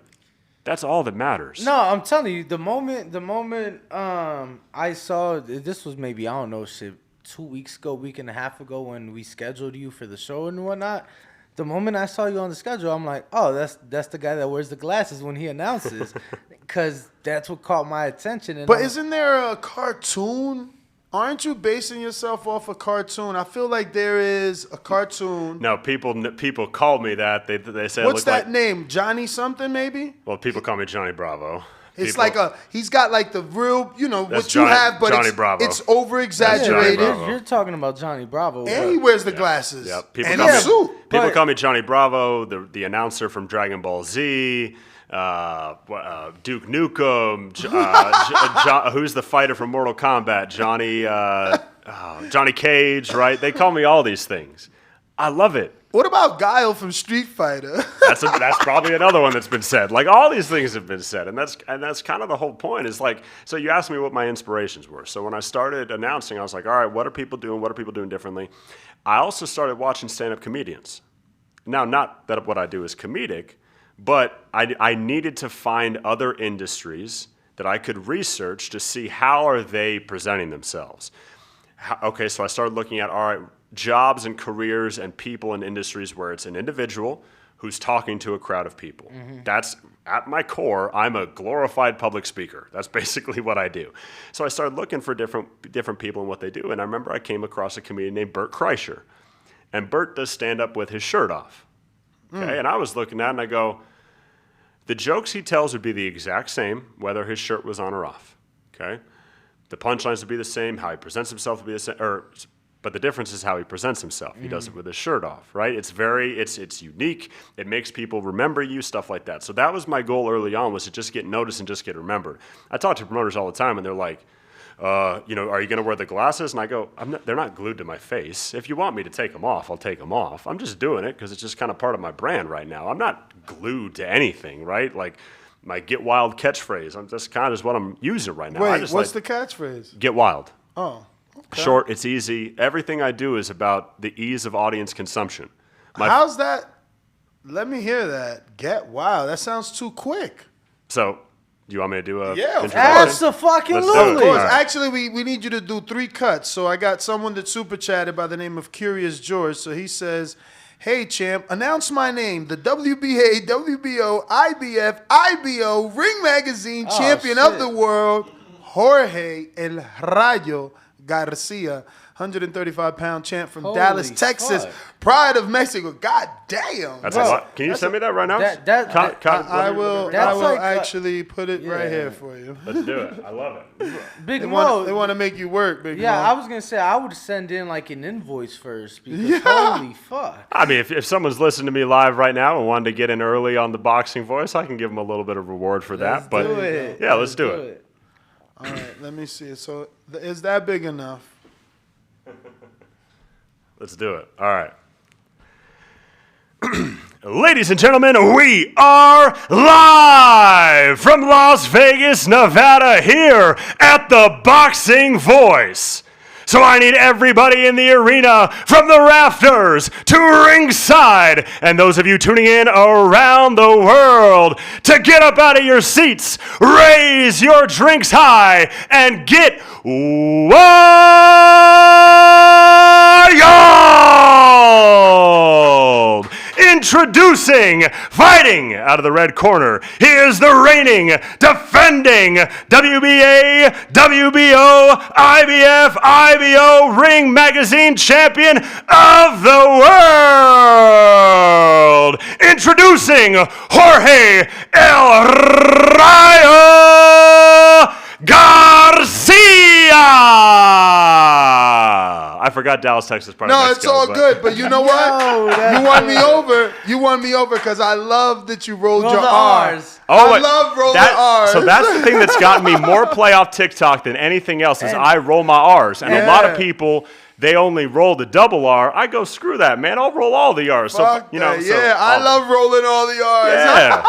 that's all that matters. No, I'm telling you, the moment I saw, this was maybe, 2 weeks ago, week and a half ago, when we scheduled you for the show and whatnot. The moment I saw you on the schedule, I'm like, oh, that's the guy that wears the glasses when he announces, because that's what caught my attention. And but isn't there a cartoon Aren't you basing yourself off a cartoon? I feel like there is a cartoon. No, people call me that. They say What's I look that name? Johnny something maybe? Well, people call me Johnny Bravo. It's People- he's got like the real, That's what Johnny- you have, but Johnny Bravo. it's over exaggerated. Bravo. You're talking about Johnny Bravo. And he wears the glasses. Yep. And a suit. People But- call me Johnny Bravo, the announcer from Dragon Ball Z, Duke Nukem, who's the fighter from Mortal Kombat, Johnny Cage, right? They call me all these things. I love it. What about Guile from Street Fighter? That's probably another one that's been said. Like all these things have been said, and that's kind of the whole point. Is like, so you asked me what my inspirations were. So when I started announcing, I was like, all right, what are people doing? What are people doing differently? I also started watching stand-up comedians. Now, not that what I do is comedic, but I needed to find other industries that I could research to see how are they presenting themselves. Okay, so I started looking at, all right, jobs and careers and people in industries where it's an individual who's talking to a crowd of people. That's, at my core, I'm a glorified public speaker. That's basically what I do. So I started looking for different people and what they do, and I remember I came across a comedian named Bert Kreischer. And Bert does stand-up with his shirt off. Okay, and I was looking at it and I go, the jokes he tells would be the exact same, whether his shirt was on or off. Okay? The punchlines would be the same, how he presents himself would be the same, but the difference is how he presents himself. He does it with his shirt off, right? It's unique. It makes people remember you, stuff like that. So that was my goal early on, was to just get noticed and just get remembered. I talk to promoters all the time, and they're like, are you going to wear the glasses? And I go, they're not glued to my face. If you want me to take them off, I'll take them off. I'm just doing it because it's just kind of part of my brand right now. I'm not glued to anything, right? Like my Get Wild catchphrase. That's kind of what I'm using right now. Wait, what's the catchphrase? Get Wild. Oh. Okay. Short, it's easy. Everything I do is about the ease of audience consumption. How's that? Let me hear that. Get Wild. That sounds too quick. So, do you want me to do a Yeah, introduction? Absolutely. Let's do it. Of course. All right. Actually, we need you to do 3 cuts. So I got someone that super chatted by the name of Curious George. So he says, hey, champ, announce my name, the WBA, WBO, IBF, IBO, Ring Magazine champion of the world, Jorge El Rayo Garcia, 135-pound champ from Holy Dallas, Texas, fuck. pride of Mexico. God damn. That's a lot. Can you send me that right now? I will like, actually put it right here for you. Let's do it. I love it. Big They Mo. want to make you work, Big Mo. Yeah, I was gonna say I would send in like an invoice first because holy fuck. I mean, if someone's listening to me live right now and wanted to get in early on the Boxing Voice, I can give them a little bit of reward for that. But do it. yeah, let's do it. All right, let me see. So is that big enough? Let's do it. All right. Ladies and gentlemen, we are live from Las Vegas, Nevada, here at the Boxing Voice. So I need everybody in the arena, from the rafters to ringside, and those of you tuning in around the world, to get up out of your seats, raise your drinks high, and get wild! Introducing, fighting out of the red corner, he is the reigning, defending WBA, WBO, IBF, IBO Ring Magazine champion of the world. Introducing Jorge El Rayo Garcia. I forgot Dallas, Texas. Part of No, Mexico, it's all good. But you know what? You won me over. You won me over because I love that you rolled your R. I love rolling R's. So that's the thing that's gotten me more play off TikTok than anything else is I roll my R's. And a lot of people, they only roll the double R. I go, screw that, man. I'll roll all the R's. Fuck that. I love rolling all the R's. Yeah.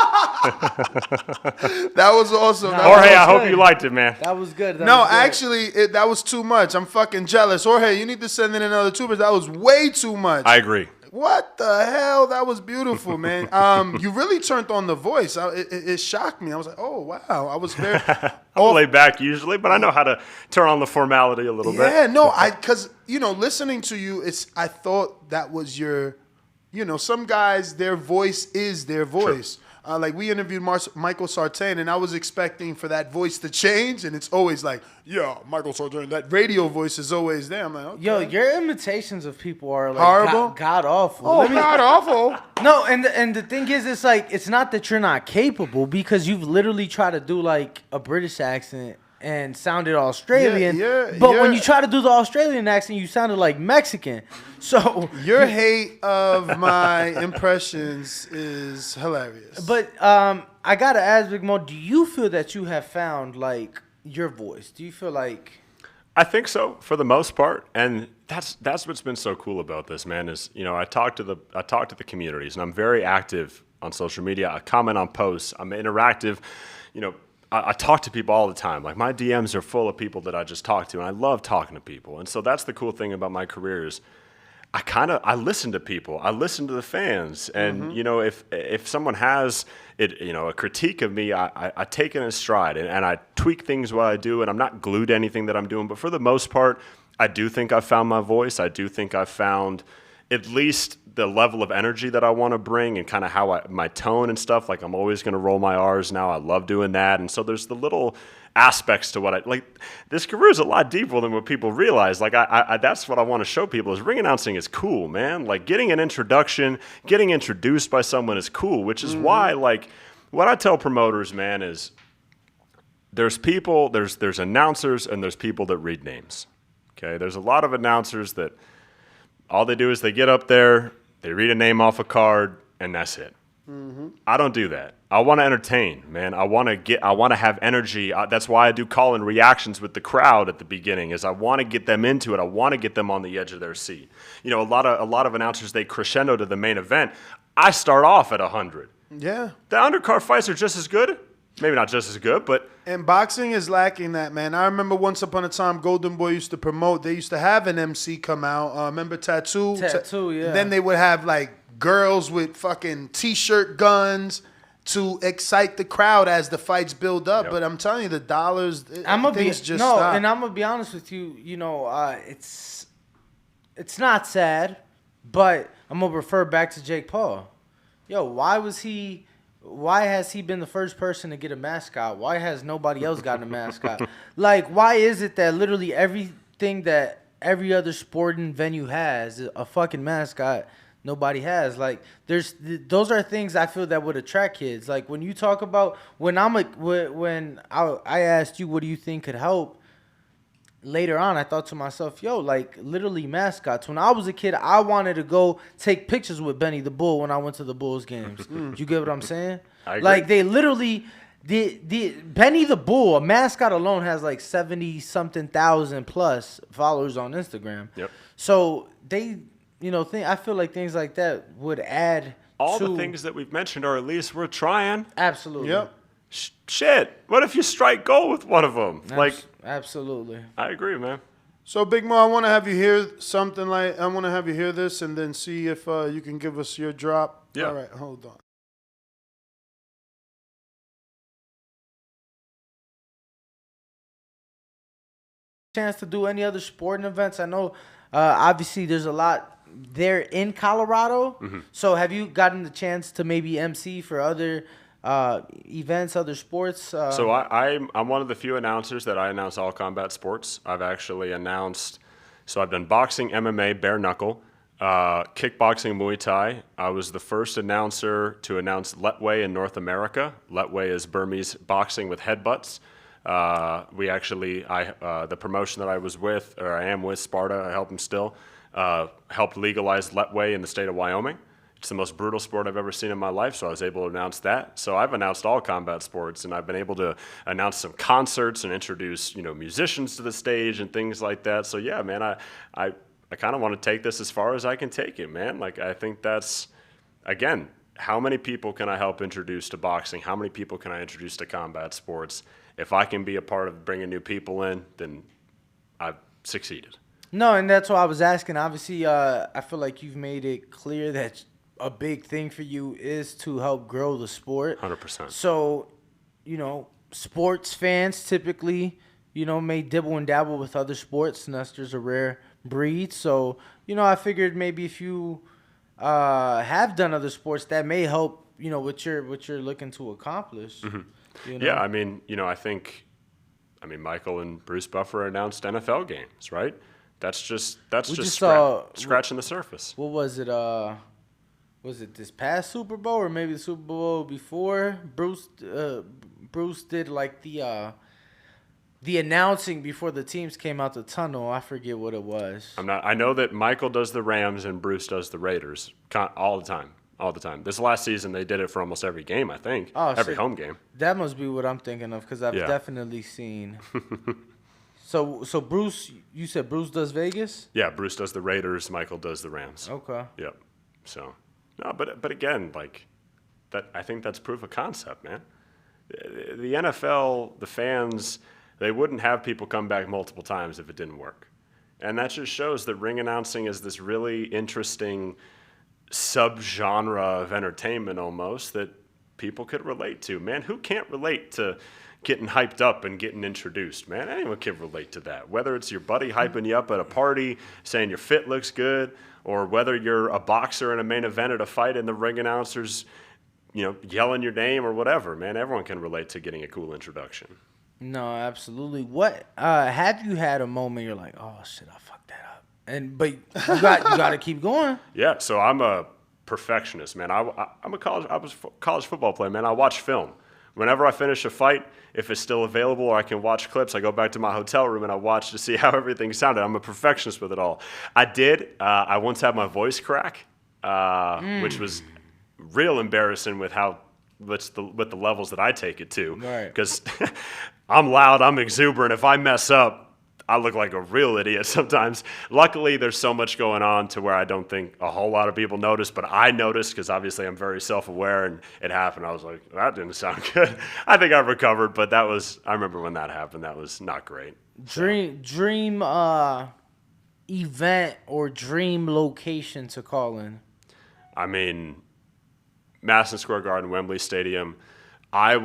That was awesome. Jorge, I hope you liked it, man. That was good. Actually, that was too much. I'm fucking jealous. Jorge, you need to send in another 2, but that was way too much. I agree. What the hell? That was beautiful, man. You really turned on the voice. It shocked me. I was like, oh, wow. I was very... I'm laid back usually, but I know how to turn on the formality a little bit. Yeah, no, because, listening to you, I thought that was your, some guys, their voice is their voice. Like we interviewed Michael Sartain, and I was expecting for that voice to change, and it's always like, yeah, Michael Sartain. That radio voice is always there. I'm like, okay. Yo, your imitations of people are like horrible, god awful. Oh, god awful. No, and the thing is, it's like it's not that you're not capable because you've literally tried to do like a British accent and sounded Australian. But when you try to do the Australian accent, you sounded like Mexican. So your hate of my impressions is hilarious. But I gotta ask, Big Mo, do you feel that you have found like your voice? Do you feel like? I think so for the most part, and that's what's been so cool about this, man. Is I talk to the communities, and I'm very active on social media. I comment on posts. I'm interactive. I talk to people all the time. Like my DMs are full of people that I just talk to, and I love talking to people. And so that's the cool thing about my career is I listen to people. I listen to the fans. And if someone has a critique of me, I take it in stride and I tweak things while I do, and I'm not glued to anything that I'm doing. But for the most part, I do think I've found my voice. I do think I've found at least the level of energy that I want to bring and kind of how my tone and stuff. Like I'm always going to roll my R's now. I love doing that. And so there's the little aspects to what I like. This career is a lot deeper than what people realize. Like I that's what I want to show people is ring announcing is cool, man. Like getting an introduction, getting introduced by someone is cool, which is why like what I tell promoters, man, is there's people, there's announcers and there's people that read names. Okay. There's a lot of announcers that all they do is they get up there, they read a name off a card, and that's it. Mm-hmm. I don't do that. I want to entertain, man. I want to have energy. That's why I do call-in reactions with the crowd at the beginning. Is I want to get them into it. I want to get them on the edge of their seat. A lot of announcers, they crescendo to the main event. I start off at 100. Yeah. The undercard fights are just as good. Maybe not just as good, but... And boxing is lacking that, man. I remember once upon a time, Golden Boy used to promote. They used to have an MC come out. Remember Tattoo? Tattoo, yeah. Then they would have, like, girls with fucking T-shirt guns to excite the crowd as the fights build up. Yep. But I'm telling you, the dollars, things just stop. And I'm going to be honest with you. It's not sad, but I'm going to refer back to Jake Paul. Yo, why has he been the first person to get a mascot? Why has nobody else gotten a mascot? Like, why is it that literally everything that every other sporting venue has, a fucking mascot, nobody has? Like, those are things I feel that would attract kids. Like, when you talk about, when I asked you, what do you think could help? Later on, I thought to myself, yo, like, literally mascots. When I was a kid, I wanted to go take pictures with Benny the Bull when I went to the Bulls games. You get what I'm saying? I agree. Like, they literally, the Benny the Bull, a mascot alone has like 70-something thousand plus followers on Instagram. Yep. So they, I feel like things like that would add all the things that we've mentioned, or at least we're trying. Absolutely. Yep. Shit. What if you strike gold with one of them? Absolutely. I agree, man. So, Big Mo, I want to have you hear something like, I want to have you hear this and then see if you can give us your drop. Yeah. All right, hold on. Chance to do any other sporting events? I know, obviously, there's a lot there in Colorado. Mm-hmm. So, have you gotten the chance to maybe MC for other events, other sports? So I'm one of the few announcers that I announce all combat sports. I've actually announced, so I've done boxing, MMA, bare knuckle, kickboxing, Muay Thai. I was the first announcer to announce Letway in North America. Letway is Burmese boxing with headbutts. The promotion that I was with, or I am with, Sparta, I help them still, helped legalize Letway in the state of Wyoming. It's the most brutal sport I've ever seen in my life, so I was able to announce that. So I've announced all combat sports, and I've been able to announce some concerts and introduce, musicians to the stage and things like that. So yeah, man, I kind of want to take this as far as I can take it, man. Like, I think that's, again, how many people can I help introduce to boxing? How many people can I introduce to combat sports? If I can be a part of bringing new people in, then I've succeeded. No, and that's what I was asking. Obviously, I feel like you've made it clear that a big thing for you is to help grow the sport. 100%. So, sports fans typically, may dibble and dabble with other sports, and there's a rare breed. So, I figured maybe if you have done other sports, that may help what you're looking to accomplish. You know? Yeah, I mean, Michael and Bruce Buffer announced NFL games, right? That's just scratching the surface. What was it? Was it this past Super Bowl or maybe the Super Bowl before? Bruce did like the announcing before the teams came out the tunnel. I forget what it was. I know that Michael does the Rams and Bruce does the Raiders all the time. All the time. This last season, they did it for almost every game, I think. Every home game. That must be what I'm thinking of because I've definitely seen. So Bruce, you said Bruce does Vegas? Yeah, Bruce does the Raiders. Michael does the Rams. Okay. Yep. So, no, but again, like that, I think that's proof of concept, man. The NFL, the fans, they wouldn't have people come back multiple times if it didn't work, and that just shows that ring announcing is this really interesting subgenre of entertainment almost that people could relate to. Man, who can't relate to getting hyped up and getting introduced, man? Anyone can relate to that. Whether it's your buddy hyping you up at a party, saying your fit looks good, or whether you're a boxer in a main event at a fight and the ring announcers, yelling your name or whatever, man, everyone can relate to getting a cool introduction. No, absolutely. What have you had a moment you're like, oh shit, I fucked that up, but you got to keep going? Yeah, so I'm a perfectionist, man. I was a college football player, man. I watch film. Whenever I finish a fight, if it's still available or I can watch clips, I go back to my hotel room and I watch to see how everything sounded. I'm a perfectionist with it all. I once had my voice crack, which was real embarrassing with the levels that I take it to. Right. Because I'm loud, I'm exuberant. If I mess up, I look like a real idiot sometimes. Luckily, there's so much going on to where I don't think a whole lot of people notice, but I noticed because obviously I'm very self-aware, and it happened. I was like, that didn't sound good. I think I recovered, but I remember when that happened. That was not great. Dream event or dream location to call in? I mean, Madison Square Garden, Wembley Stadium. I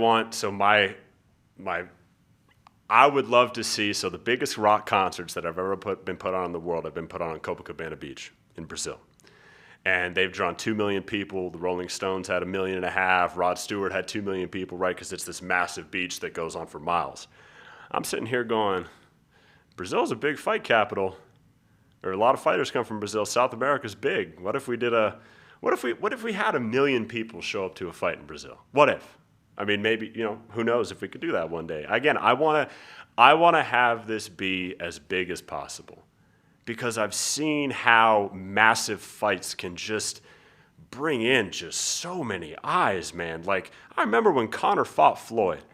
would love to see, so the biggest rock concerts that I've ever been put on in the world have been put on Copacabana Beach in Brazil. And they've drawn 2 million people. The Rolling Stones had 1.5 million. Rod Stewart had 2 million people, right? Because it's this massive beach that goes on for miles. I'm sitting here going, Brazil's a big fight capital. There are a lot of fighters come from Brazil. South America's big. What if we had 1 million people show up to a fight in Brazil? What if? I mean, maybe, who knows if we could do that one day. Again, I want to have this be as big as possible because I've seen how massive fights can just bring in just so many eyes, man. Like, I remember when Conor fought Floyd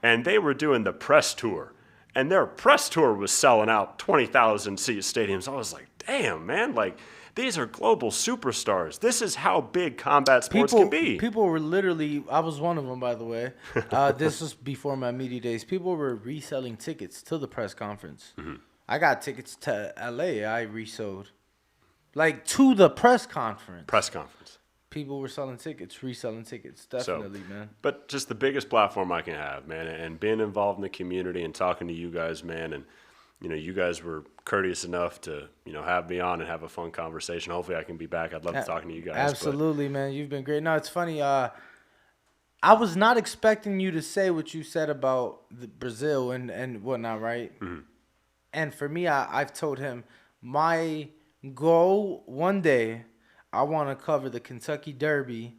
and they were doing the press tour and their press tour was selling out 20,000 seat stadiums. I was like, damn, man, like, these are global superstars. This is how big combat sports can be. People were literally, I was one of them, by the way. This was before my media days. People were reselling tickets to the press conference. Mm-hmm. I got tickets to LA. I resold. Like, to the press conference. People were selling tickets, reselling tickets. Definitely, man. But just the biggest platform I can have, man, and being involved in the community and talking to you guys, man, and you guys were courteous enough to, have me on and have a fun conversation. Hopefully I can be back. I'd love to talk to you guys. Absolutely, man. You've been great. No, it's funny. I was not expecting you to say what you said about Brazil and whatnot, right? Mm-hmm. And for me, I've told him my goal one day, I want to cover the Kentucky Derby,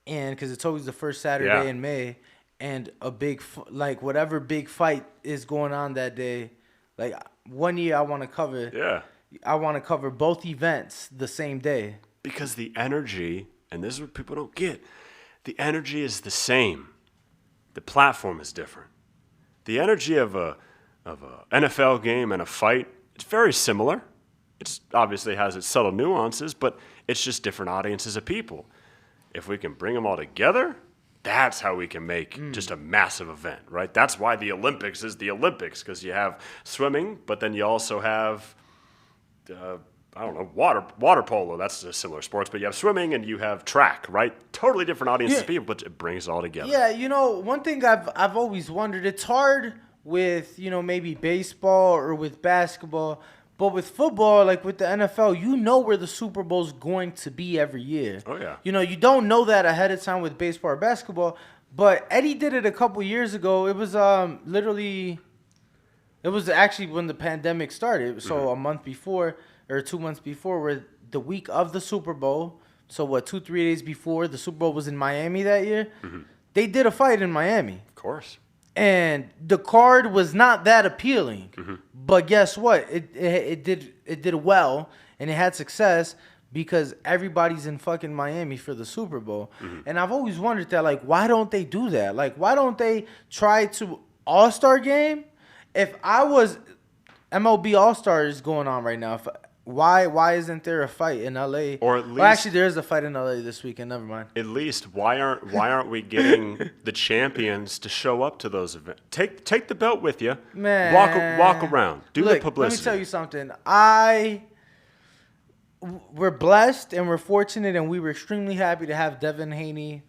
and because it's always the first Saturday in May, and a big, whatever big fight is going on that day. Like, 1 year I want to cover. Yeah. I want to cover both events the same day. Because the energy, and this is what people don't get, the energy is the same. The platform is different. The energy of a NFL game and a fight, it's very similar. It obviously has its subtle nuances, but it's just different audiences of people. If we can bring them all together, that's how we can make just a massive event, right? That's why the Olympics is the Olympics, because you have swimming, but then you also have, water polo. That's a similar sports, but you have swimming and you have track, right? Totally different audiences of people, but it brings it all together. Yeah, one thing I've always wondered, it's hard with, maybe baseball or with basketball, But with football, like with the NFL, you know where the Super Bowl's going to be every year. Oh, yeah. You know, you don't know that ahead of time with baseball or basketball. But Eddie did it a couple years ago. It was literally, it was actually when the pandemic started. So a month before or 2 months before, where the week of the Super Bowl. So 2-3 days before the Super Bowl was in Miami that year. They did a fight in Miami. Of course. And the card was not that appealing, but guess what? It did well, and it had success because everybody's in fucking Miami for the Super Bowl. And I've always wondered that, like, why don't they do that? Like, why don't they try to All-Star game? If I was MLB All-Star is going on right now. Why isn't there a fight in LA? Or at least, well, actually, there is a fight in LA this weekend. Never mind. At least, why aren't we getting the champions to show up to those events? Take the belt with you. Man, walk around. Do the publicity. Let me tell you something. We're blessed and we're fortunate, and we were extremely happy to have Devin Haney.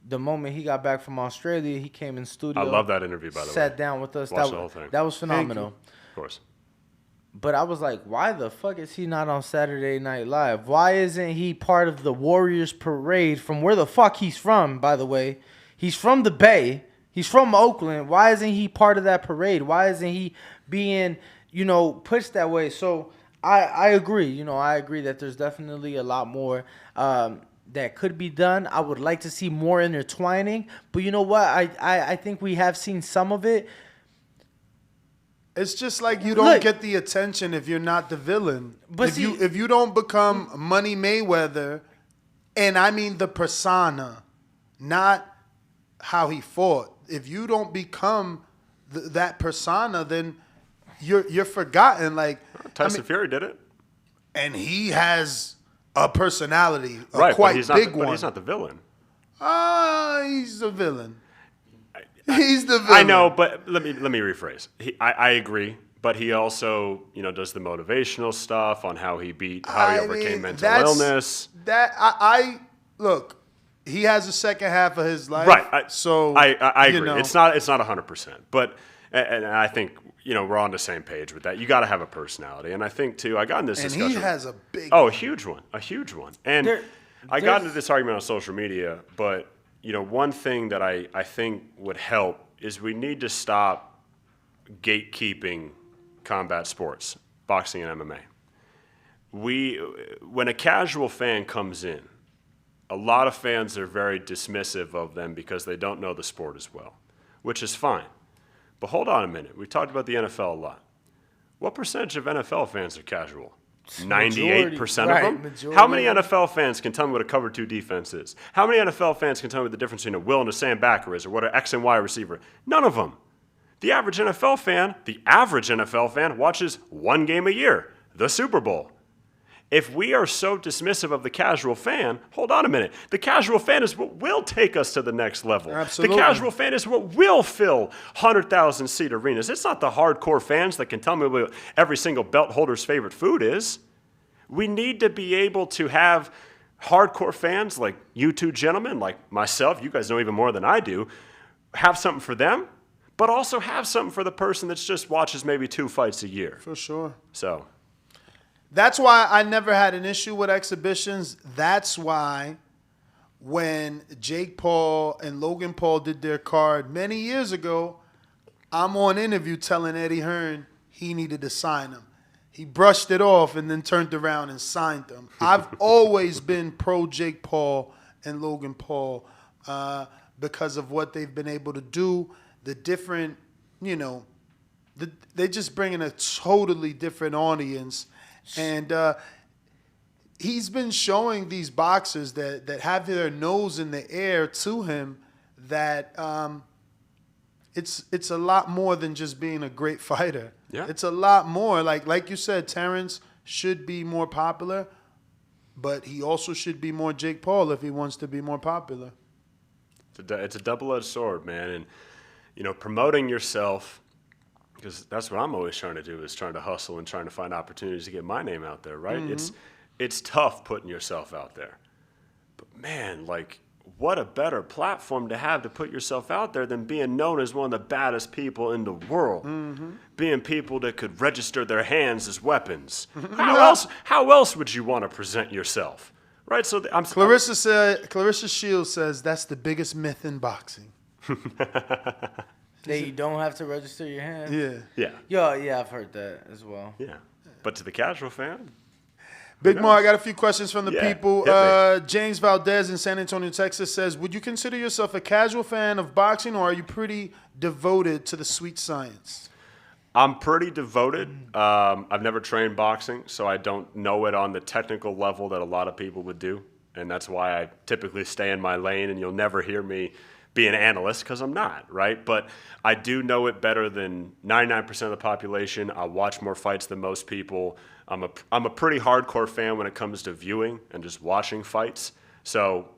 The moment he got back from Australia, he came in studio. I love that interview, by the way. Sat down with us. Watched the whole thing. That was phenomenal. Of course. But I was like, why the fuck is he not on Saturday Night Live? Why isn't he part of the Warriors parade from where the fuck he's from, by the way? He's from the Bay. He's from Oakland. Why isn't he part of that parade? Why isn't he being, pushed that way? So I agree. I agree that there's definitely a lot more that could be done. I would like to see more intertwining. But you know what? I think we have seen some of it. It's just like you don't get the attention if you're not the villain. But if you don't become Money Mayweather, and I mean the persona, not how he fought. If you don't become that persona, then you're forgotten. Like Tyson Fury did it, and he has a personality, right? Quite but big one. But he's not the villain. He's the villain. He's the villain. I know, but let me rephrase. I agree, but he also, does the motivational stuff on how he overcame mental illness. I look. He has a second half of his life, right? I agree. It's not 100%, but and I think we're on the same page with that. You got to have a personality, and I think too. I got in this discussion. And he has a big. A huge one, And I got into this argument on social media, but. One thing that I think would help is we need to stop gatekeeping combat sports, boxing and MMA. When a casual fan comes in, a lot of fans are very dismissive of them because they don't know the sport as well, which is fine. But hold on a minute. We talked about the NFL a lot. What percentage of NFL fans are casual? 98% of them? Majority. How many NFL fans can tell me what a cover 2 defense is? How many NFL fans can tell me what the difference between a will and a sandbacker is, or what an X and Y receiver? None of them. The average NFL fan watches one game a year, the Super Bowl. If we are so dismissive of the casual fan, hold on a minute. The casual fan is what will take us to the next level. Absolutely. The casual fan is what will fill 100,000-seat arenas. It's not the hardcore fans that can tell me what every single belt holder's favorite food is. We need to be able to have hardcore fans like you two gentlemen, like myself, you guys know even more than I do, have something for them, but also have something for the person that just watches maybe 2 fights a year. For sure. So... That's why I never had an issue with exhibitions. That's why when Jake Paul and Logan Paul did their card many years ago, I'm on interview telling Eddie Hearn he needed to sign them. He brushed it off and then turned around and signed them. I've always been pro Jake Paul and Logan Paul because of what they've been able to do, the different, they just bring in a totally different audience. And he's been showing these boxers that have their nose in the air to him that it's a lot more than just being a great fighter. Yeah. It's a lot more. Like you said, Terrence should be more popular, but he also should be more Jake Paul if he wants to be more popular. It's a double-edged sword, man. And, promoting yourself... Because that's what I'm always trying to do, is trying to hustle and trying to find opportunities to get my name out there, right? Mm-hmm. It's tough putting yourself out there. But, man, what a better platform to have to put yourself out there than being known as one of the baddest people in the world. Being people that could register their hands as weapons. How else would you want to present yourself? Right? So Clarissa Shields says that's the biggest myth in boxing. That you don't have to register your hand? Yeah. Yeah, I've heard that as well. Yeah. But to the casual fan, Big Mar, I got a few questions from the people. hit James Valdez in San Antonio, Texas says, would you consider yourself a casual fan of boxing, or are you pretty devoted to the sweet science? I'm pretty devoted. I've never trained boxing, so I don't know it on the technical level that a lot of people would do. And that's why I typically stay in my lane, and you'll never hear me be an analyst because I'm not, right? But I do know it better than 99% of the population. I watch more fights than most people. I'm a pretty hardcore fan when it comes to viewing and just watching fights. So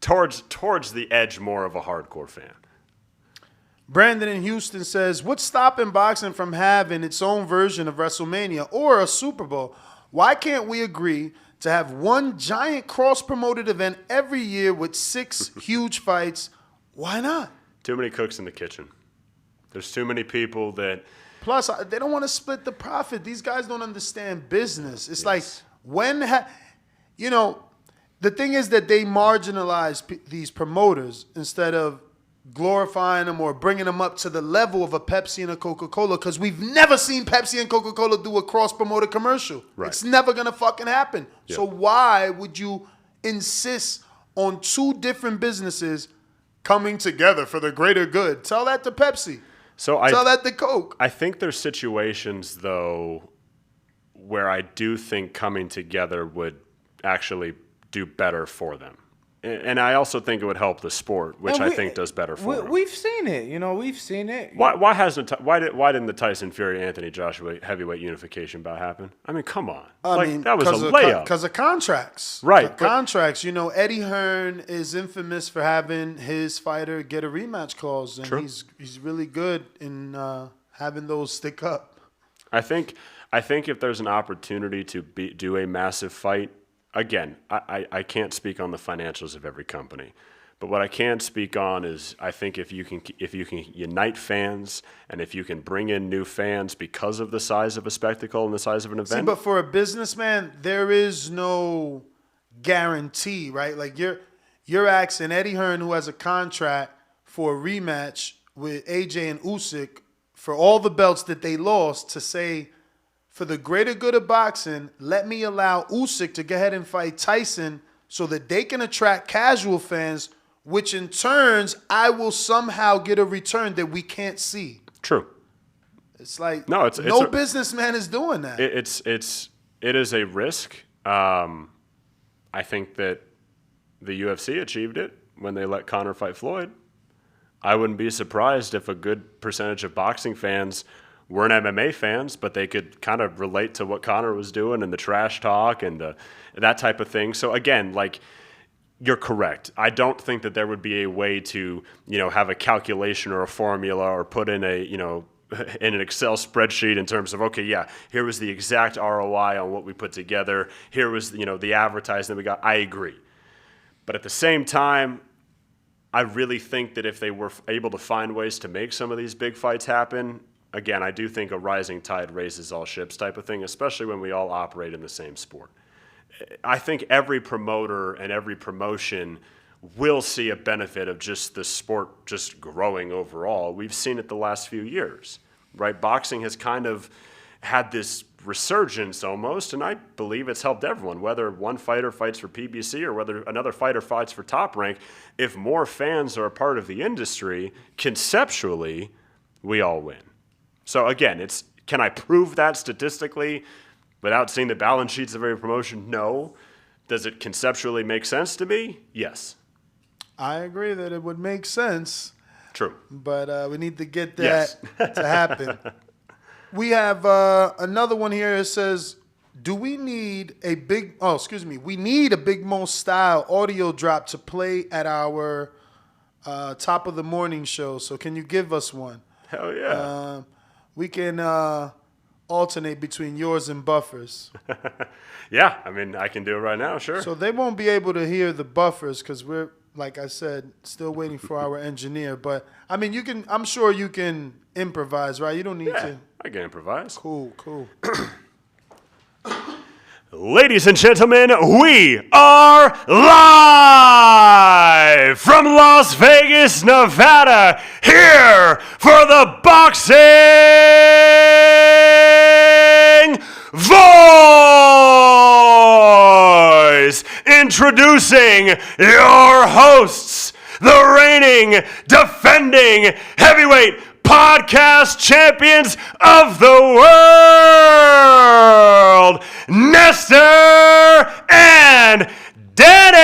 towards the edge, more of a hardcore fan. Brandon in Houston says, what's stopping boxing from having its own version of WrestleMania or a Super Bowl? Why can't we agree to have one giant cross-promoted event every year with 6 huge fights? Why not? Too many cooks in the kitchen. There's too many people that... Plus, they don't want to split the profit. These guys don't understand business. It's like, the thing is that they marginalize these promoters instead of glorifying them or bringing them up to the level of a Pepsi and a Coca-Cola, because we've never seen Pepsi and Coca-Cola do a cross-promoted commercial. Right. It's never going to fucking happen. Yep. So why would you insist on 2 different businesses coming together for the greater good? Tell that to Pepsi. Tell that to Coke. I think there's situations, though, where I do think coming together would actually do better for them. And I also think it would help the sport, which I think does better for them. We've seen it. We've seen it. Why didn't the Tyson Fury Anthony Joshua heavyweight unification bout happen? I mean, come on. That was a layup. Because of contracts. Right. Contracts. Eddie Hearn is infamous for having his fighter get a rematch clause, and he's really good in having those stick up. I think if there's an opportunity to do a massive fight. Again, I can't speak on the financials of every company, but what I can speak on is I think if you can unite fans and if you can bring in new fans because of the size of a spectacle and the size of an event. See, but for a businessman, there is no guarantee, right? Like you're asking Eddie Hearn, who has a contract for a rematch with AJ and Usyk for all the belts that they lost, to say, for the greater good of boxing, let me allow Usyk to go ahead and fight Tyson so that they can attract casual fans, which in turns, I will somehow get a return that we can't see. True. It's like no businessman is doing that. It is a risk. I think that the UFC achieved it when they let Conor fight Floyd. I wouldn't be surprised if a good percentage of boxing fans weren't MMA fans, but they could kind of relate to what Conor was doing and the trash talk and that type of thing. So again, you're correct. I don't think that there would be a way to, have a calculation or a formula or put in in an Excel spreadsheet in terms of, here was the exact ROI on what we put together. Here was, the advertising that we got. I agree. But at the same time, I really think that if they were able to find ways to make some of these big fights happen, again, I do think a rising tide raises all ships type of thing, especially when we all operate in the same sport. I think every promoter and every promotion will see a benefit of just the sport just growing overall. We've seen it the last few years, right? Boxing has kind of had this resurgence almost, and I believe it's helped everyone, whether one fighter fights for PBC or whether another fighter fights for Top Rank. If more fans are a part of the industry, conceptually, we all win. So again, can I prove that statistically without seeing the balance sheets of every promotion? No. Does it conceptually make sense to me? Yes. I agree that it would make sense. True. But we need to get that to happen. We have another one here that says, we need a Big Mo style audio drop to play at our top of the morning show. So can you give us one? Hell yeah. We can alternate between yours and Buffers. Yeah, I mean, I can do it right now, sure. So they won't be able to hear the Buffers because we're like I said, still waiting for our engineer. But I mean, I'm sure you can improvise, right? You don't need to. I can improvise. Cool. Ladies and gentlemen, we are live from Las Vegas, Nevada, here for the Boxing Voice. Introducing your hosts, the reigning, defending heavyweight podcast champions of the world, Nestor and Danny.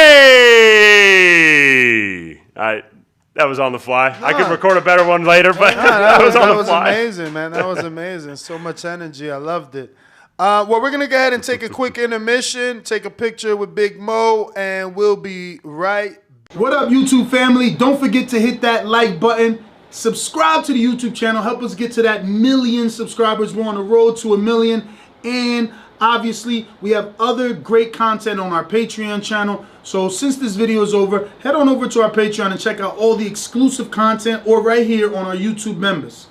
That was on the fly. I could record a better one later, but that was on the fly. That was amazing, man. That was amazing. So much energy. I loved it. Well, we're going to go ahead and take a quick intermission, take a picture with Big Mo, and we'll be right back. What up, YouTube family? Don't forget to hit that like button. Subscribe to the YouTube channel. Help us get to that 1 million subscribers. We're on the road to 1 million. And obviously, we have other great content on our Patreon channel. So since this video is over, head on over to our Patreon and check out all the exclusive content or right here on our YouTube members.